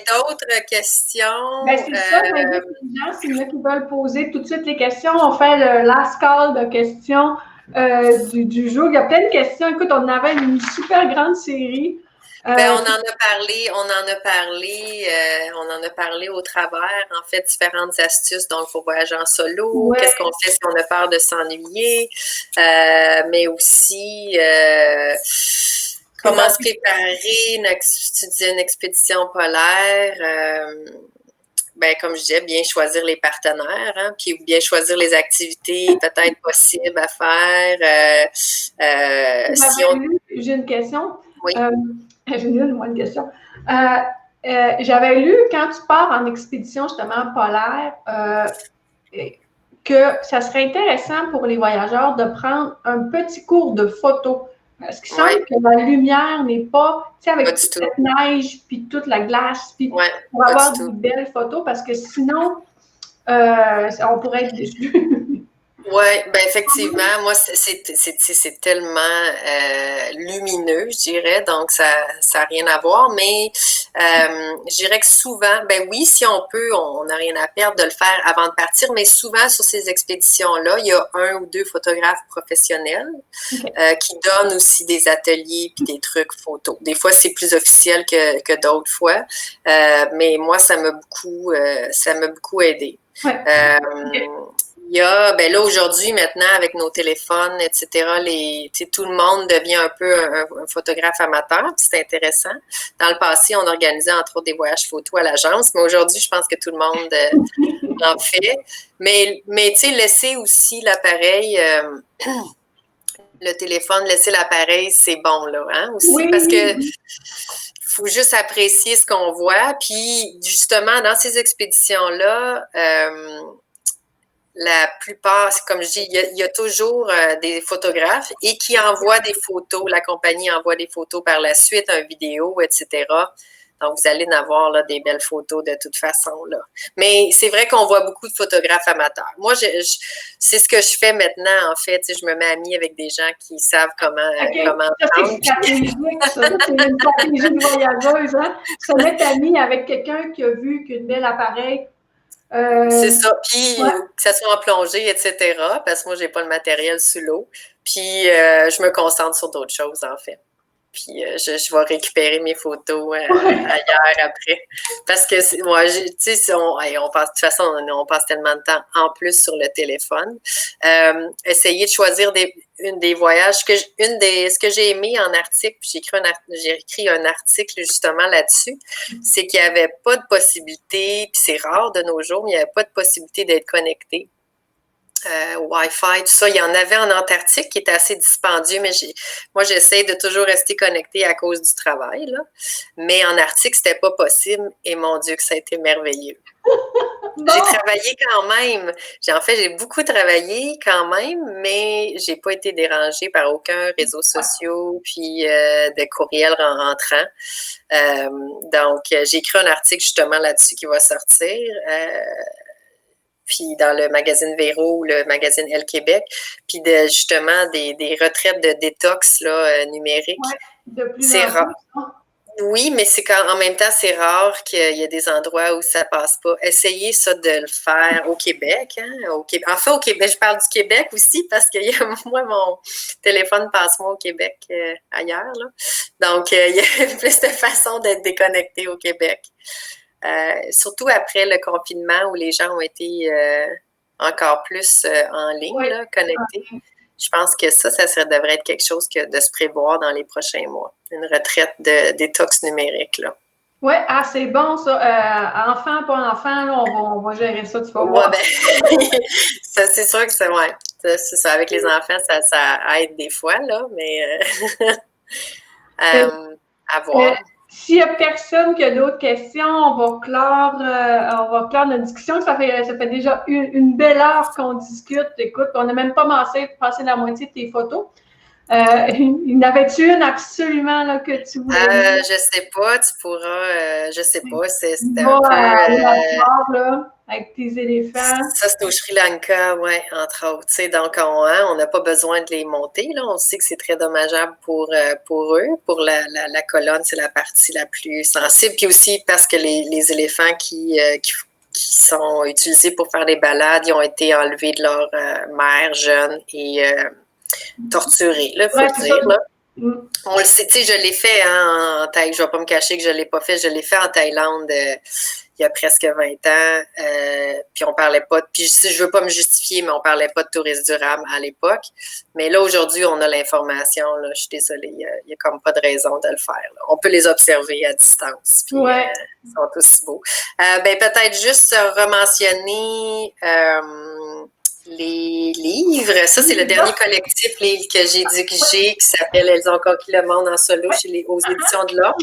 d'autres questions? C'est ça, j'invite les gens, s'il y en a qui veulent poser tout de suite les questions, on fait le last call de questions du jour. Il y a plein de questions. Écoute, on avait une super grande série. On en a parlé, on en a parlé au travers, en fait, différentes astuces, donc, pour voyager en solo, Ouais. qu'est-ce qu'on fait si on a peur de s'ennuyer, mais aussi, comment se préparer, tu disais une expédition polaire, comme je disais, bien choisir les partenaires, hein, puis bien choisir les activités peut-être possibles à faire. J'ai une question. Oui. J'ai une question. J'avais lu, quand tu pars en expédition justement polaire, que ça serait intéressant pour les voyageurs de prendre un petit cours de photo. Parce qu'il semble que la lumière n'est pas, tu sais, avec toute cette neige, puis toute la glace, puis pour avoir de belles photos, parce que sinon, on pourrait être déçus. Oui, effectivement, moi, c'est tellement lumineux, je dirais, donc ça n'a rien à voir, mais je dirais que souvent, oui, si on peut, on n'a rien à perdre de le faire avant de partir, mais souvent sur ces expéditions-là, il y a 1 ou 2 photographes professionnels qui donnent aussi des ateliers puis des trucs photos. Des fois, c'est plus officiel que d'autres fois, mais moi, ça m'a beaucoup aidé. Ouais. Il y a, là, aujourd'hui, maintenant, avec nos téléphones, etc., tout le monde devient un peu un photographe amateur, c'est intéressant. Dans le passé, on organisait, entre autres, des voyages photos à l'agence, mais aujourd'hui, je pense que tout le monde en fait. Mais tu sais, laisser aussi l'appareil, le téléphone, laisser l'appareil, c'est bon, là, hein, aussi, parce que faut juste apprécier ce qu'on voit. Puis, justement, dans ces expéditions-là, la plupart, comme je dis, il y a toujours des photographes et qui envoient des photos. La compagnie envoie des photos par la suite, une vidéo, etc. Donc, vous allez en avoir là, des belles photos de toute façon. Là. Mais c'est vrai qu'on voit beaucoup de photographes amateurs. Moi, c'est ce que je fais maintenant, en fait. Je me mets amie avec des gens qui savent comment ça, c'est stratégique, ça. C'est une stratégie de voyageuse. Hein? Se mettre amie avec quelqu'un qui a vu qu'une belle appareil. C'est ça. Puis, que ça soit en plongée, etc. Parce que moi, j'ai pas le matériel sous l'eau. Puis, je me concentre sur d'autres choses, en fait. Puis, je vais récupérer mes photos ailleurs après. Parce que, moi, tu sais, on passe, de toute façon, on passe tellement de temps en plus sur le téléphone. Essayer de choisir des voyages, ce que j'ai aimé en article, puis j'ai écrit un article justement là-dessus, c'est qu'il n'y avait pas de possibilité, puis c'est rare de nos jours, mais il n'y avait pas de possibilité d'être connecté. Wi-Fi, tout ça. Il y en avait en Antarctique qui était assez dispendieux, mais moi, j'essaie de toujours rester connectée à cause du travail. Là. Mais en Arctique, c'était pas possible. Et mon Dieu, que ça a été merveilleux. J'ai travaillé quand même. J'ai beaucoup travaillé quand même, mais j'ai pas été dérangée par aucun réseau social puis de courriel rentrant. Donc, j'ai écrit un article justement là-dessus qui va sortir. puis dans le magazine Véro ou le magazine Elle Québec, puis justement des retraites de détox là, numérique. Ouais, de plus C'est en rare. plus. Oui, mais en même temps, c'est rare qu'il y ait des endroits où ça passe pas. Essayez ça de le faire au Québec. Hein, Enfin, au Québec, je parle du Québec aussi parce que moi, mon téléphone passe moins au Québec ailleurs. Là. Donc, il y a plus de façons d'être déconnecté au Québec. Surtout après le confinement où les gens ont été encore plus en ligne, là, connectés. Je pense que ça devrait être quelque chose de se prévoir dans les prochains mois. Une retraite de détox numérique, là. Oui, c'est bon, ça. Enfant, pas enfant, là, on va gérer ça, tu vas voir. Ben, ça, c'est sûr que c'est ça. Avec les enfants, ça aide des fois, là, mais à voir. S'il n'y a personne qui a d'autres questions, on va clore notre discussion. Ça fait déjà une belle heure qu'on discute. Écoute, on n'a même pas passé la moitié de tes photos. Il y en avait-tu une absolument là, que tu voulais je sais pas, tu pourras, je sais pas, c'était un peu... là, avec tes éléphants. Ça, c'est au Sri Lanka, oui, entre autres. T'sais, donc, on n'a pas besoin de les monter. Là. On sait que c'est très dommageable pour eux. Pour la colonne, c'est la partie la plus sensible. Puis aussi parce que les éléphants qui sont utilisés pour faire des balades, ils ont été enlevés de leur mère jeune et torturés, il faut le dire. Là. On le sait, tu sais, je l'ai fait en Thaïlande. Je ne vais pas me cacher que je ne l'ai pas fait. Je l'ai fait en Thaïlande il y a presque 20 ans. Puis on parlait pas, puis je veux pas me justifier, mais on parlait pas de tourisme durable à l'époque. Mais là, aujourd'hui, on a l'information. Là, je suis désolée, il y a comme pas de raison de le faire. Là. On peut les observer à distance. Puis, ils sont aussi beaux. Peut-être juste rementionner les livres. Ça, c'est le dernier collectif livre que j'ai dirigé qui s'appelle Elles ont conquis le monde en solo aux éditions de l'Homme.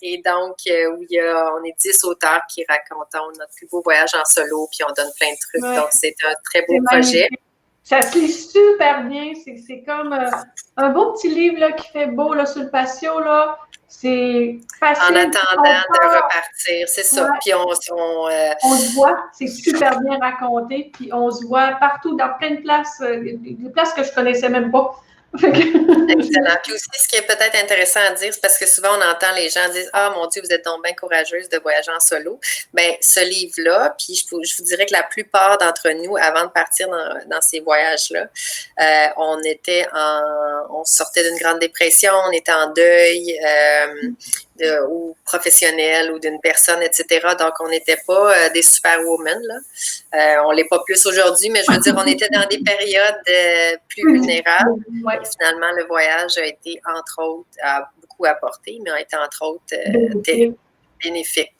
Et donc, on est 10 auteurs qui racontons notre plus beau voyage en solo, puis on donne plein de trucs. Donc, c'est un très beau projet. Ça se lit super bien. C'est comme un beau petit livre là, qui fait beau là, sur le patio. Là. C'est facile. En attendant de repartir, c'est ça. Puis on se voit, c'est super bien raconté. Puis on se voit partout dans plein de places, des places que je connaissais même pas. Excellent. Puis aussi, ce qui est peut-être intéressant à dire, c'est parce que souvent on entend les gens dire Ah mon Dieu, vous êtes donc bien courageuse de voyager en solo. Bien, ce livre-là, puis je vous dirais que la plupart d'entre nous, avant de partir dans ces voyages-là, on sortait d'une grande dépression, on était en deuil, ou professionnel ou d'une personne, etc. Donc, on n'était pas des superwomen, là. On l'est pas plus aujourd'hui, mais je veux dire, on était dans des périodes plus vulnérables. Ouais. Et finalement, le voyage a été, entre autres, a beaucoup apporté, mais a été, entre autres, bénéfique,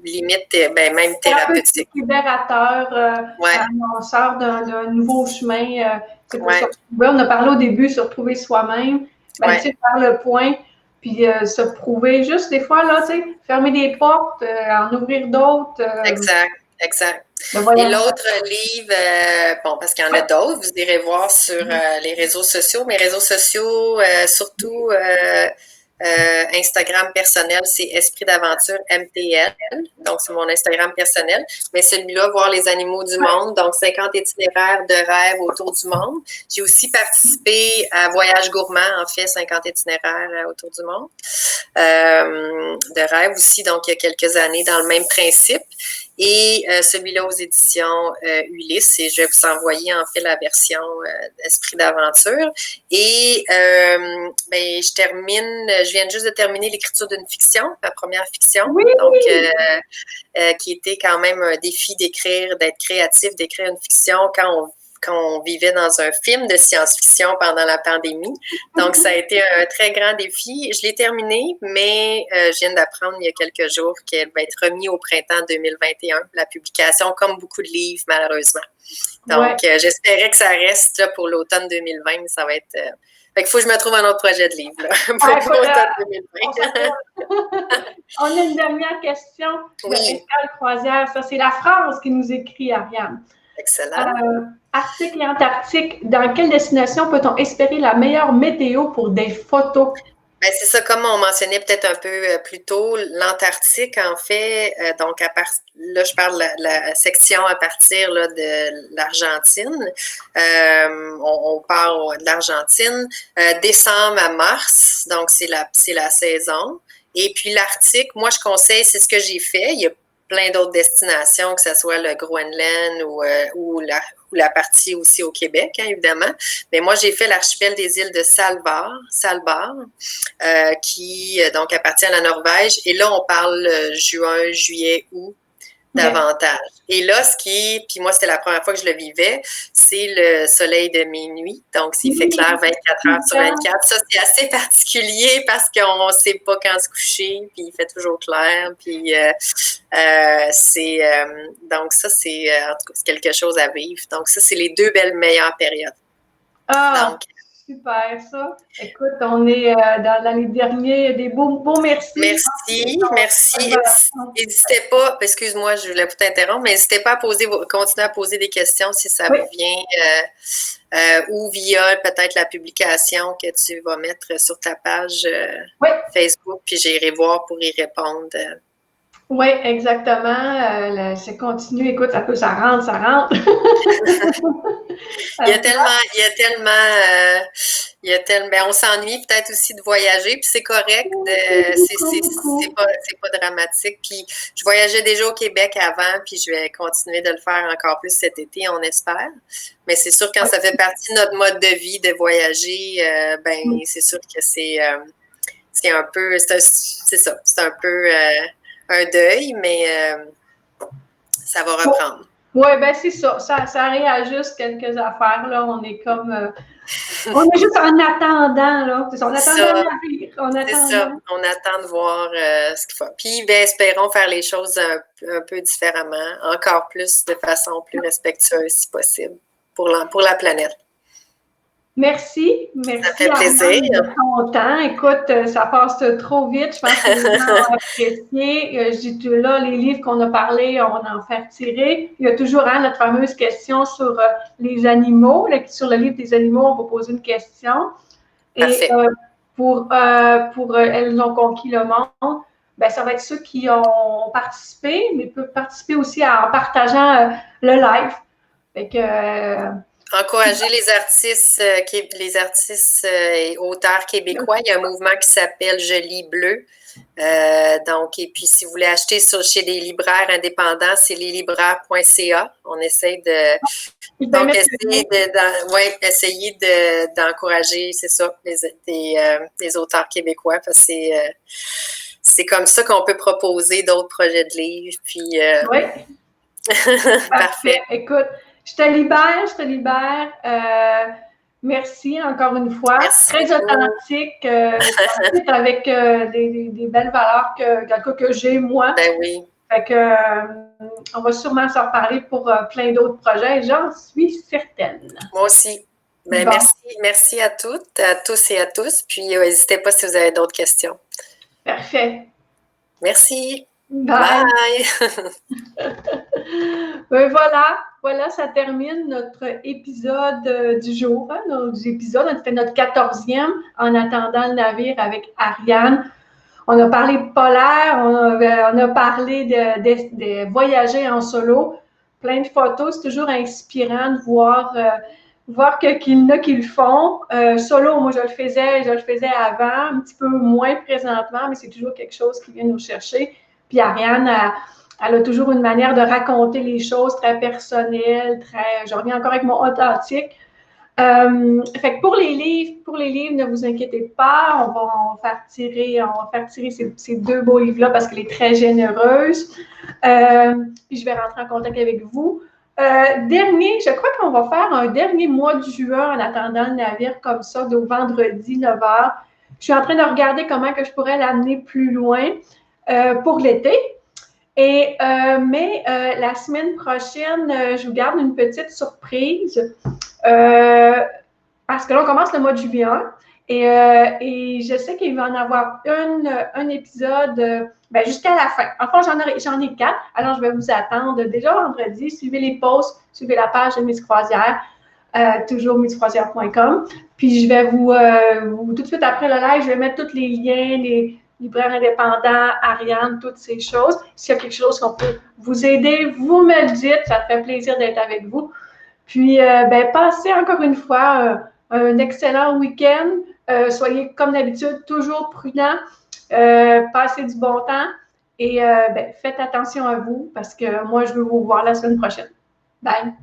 limite, même thérapeutique. Libérateur, annonceur d'un nouveau chemin. C'est pour ça. On a parlé au début sur trouver soi-même. Tu sais, faire le point, puis se prouver juste des fois, là, tu sais, fermer des portes, en ouvrir d'autres. Exact. Et l'autre livre, parce qu'il y en a d'autres, vous irez voir sur les réseaux sociaux. Mes réseaux sociaux, surtout Instagram personnel, c'est Esprit d'aventure MTL. Donc, c'est mon Instagram personnel. Mais celui-là, voir les animaux du monde. Donc, 50 itinéraires de rêve autour du monde. J'ai aussi participé à Voyage gourmand, en fait, 50 itinéraires autour du monde. De rêve aussi, donc, il y a quelques années, dans le même principe. Et celui-là aux éditions Ulysse, et je vais vous envoyer en fait la version Esprit d'aventure. Et je viens juste de terminer l'écriture d'une fiction, ma première fiction, donc qui était quand même un défi d'être créatif, d'écrire une fiction quand on vivait dans un film de science-fiction pendant la pandémie. Donc, ça a été un très grand défi. Je l'ai terminé, mais je viens d'apprendre il y a quelques jours qu'elle va être remise au printemps 2021, la publication, comme beaucoup de livres, malheureusement. Donc, j'espérais que ça reste là, pour l'automne 2020, mais ça va être... Fait qu'il faut que je me trouve un autre projet de livre là, pour l'automne 2020. On a une dernière question de Pascal Croisière. Ça, c'est la France qui nous écrit, Ariane. Excellent. Arctique et Antarctique, dans quelle destination peut-on espérer la meilleure météo pour des photos? Ben, c'est ça, comme on mentionnait peut-être un peu plus tôt, l'Antarctique, en fait, donc là, je parle de la section à partir là, de l'Argentine. On part de l'Argentine, décembre à mars, donc c'est la saison. Et puis l'Arctique, moi, je conseille, c'est ce que j'ai fait. Il y a plein d'autres destinations, que ce soit le Groenland ou la partie aussi au Québec, hein, évidemment. Mais moi, j'ai fait l'archipel des îles de Svalbard, qui donc appartient à la Norvège. Et là, on parle juin, juillet, août davantage. Et là, puis moi, c'était la première fois que je le vivais, c'est le soleil de minuit. Donc, s'il fait clair 24 heures sur 24. Ça, c'est assez particulier parce qu'on ne sait pas quand se coucher, puis il fait toujours clair. Puis, donc, ça, c'est en tout cas, quelque chose à vivre. Donc, ça, c'est les deux meilleures périodes. Ah, donc, super, ça. Écoute, on est dans les derniers, des beaux merci. Merci. N'hésitez pas, excuse-moi, je voulais pas t'interrompre, mais n'hésitez pas à continuer à poser des questions si ça vous vient, ou via peut-être la publication que tu vas mettre sur ta page Facebook, puis j'irai voir pour y répondre. Oui, exactement. C'est continu. Écoute, ça rentre. Il y a tellement, ben, on s'ennuie peut-être aussi de voyager, puis c'est correct, c'est pas dramatique. Puis je voyageais déjà au Québec avant, puis je vais continuer de le faire encore plus cet été, on espère. Mais c'est sûr, quand ça fait partie de notre mode de vie de voyager, ben c'est sûr que c'est un peu, c'est un peu un deuil, mais ça va reprendre. Oui, ben c'est ça. Ça réajuste quelques affaires. Là. On est comme. On est juste en attendant. Là. On attend le navire. C'est ça. On attend de voir ce qu'il faut. Puis, ben, espérons faire les choses un peu différemment, encore plus de façon plus respectueuse, si possible, pour la planète. Merci. Ça fait plaisir. De ton temps. Écoute, ça passe trop vite. Je pense que les gens ont apprécié. Je dis là, les livres qu'on a parlé, on en fait retirer. Il y a toujours notre fameuse question sur les animaux. Là, sur le livre des animaux, on va poser une question. Et pour Elles ont conquis le monde, ben, ça va être ceux qui ont participé, mais peuvent participer aussi en partageant le live. Fait que encourager les artistes et auteurs québécois. Il y a un mouvement qui s'appelle Je lis bleu. Donc, et puis, si vous voulez acheter chez des libraires indépendants, c'est leslibraires.ca. On essaie essayer d'encourager, c'est ça, les auteurs québécois, parce que c'est comme ça qu'on peut proposer d'autres projets de livres. Puis, Parfait. Écoute, je te libère. Merci encore une fois. Très authentique, avec des belles valeurs que j'ai, moi. Ben oui. Fait que, on va sûrement s'en reparler pour plein d'autres projets, j'en suis certaine. Moi aussi. Ben, merci à tous et à tous. Puis, n'hésitez pas si vous avez d'autres questions. Parfait. Merci. Bye. Ben voilà, ça termine notre épisode du jour. On fait notre 14e en attendant le navire avec Ariane. On a parlé de polaire, on a parlé de voyager en solo. Plein de photos, c'est toujours inspirant de voir qu'il y en a qui le font. Solo, moi, je le faisais avant, un petit peu moins présentement, mais c'est toujours quelque chose qui vient nous chercher. Puis Ariane, elle a toujours une manière de raconter les choses très personnelle, je reviens encore avec mon authentique. Fait que pour les livres, ne vous inquiétez pas, on va faire tirer ces deux beaux livres-là parce qu'elle est très généreuse. Puis je vais rentrer en contact avec vous. Je crois qu'on va faire un dernier mois de juin en attendant le navire comme ça, au vendredi 9h. Je suis en train de regarder comment que je pourrais l'amener plus loin pour l'été. Mais la semaine prochaine, je vous garde une petite surprise parce que là, on commence le mois de juillet et je sais qu'il va en avoir un épisode jusqu'à la fin. Enfin, j'en ai 4, alors je vais vous attendre déjà vendredi. Suivez les posts, suivez la page de Miss Croisière. toujours multifroisière.com. Puis je vais vous, tout de suite après le live, je vais mettre tous les liens, les libraires indépendants, Ariane, toutes ces choses. S'il y a quelque chose qu'on peut vous aider, vous me le dites, ça me fait plaisir d'être avec vous. Puis, passez encore une fois un excellent week-end. Soyez, comme d'habitude, toujours prudents. Passez du bon temps et faites attention à vous parce que moi, je veux vous voir la semaine prochaine. Bye!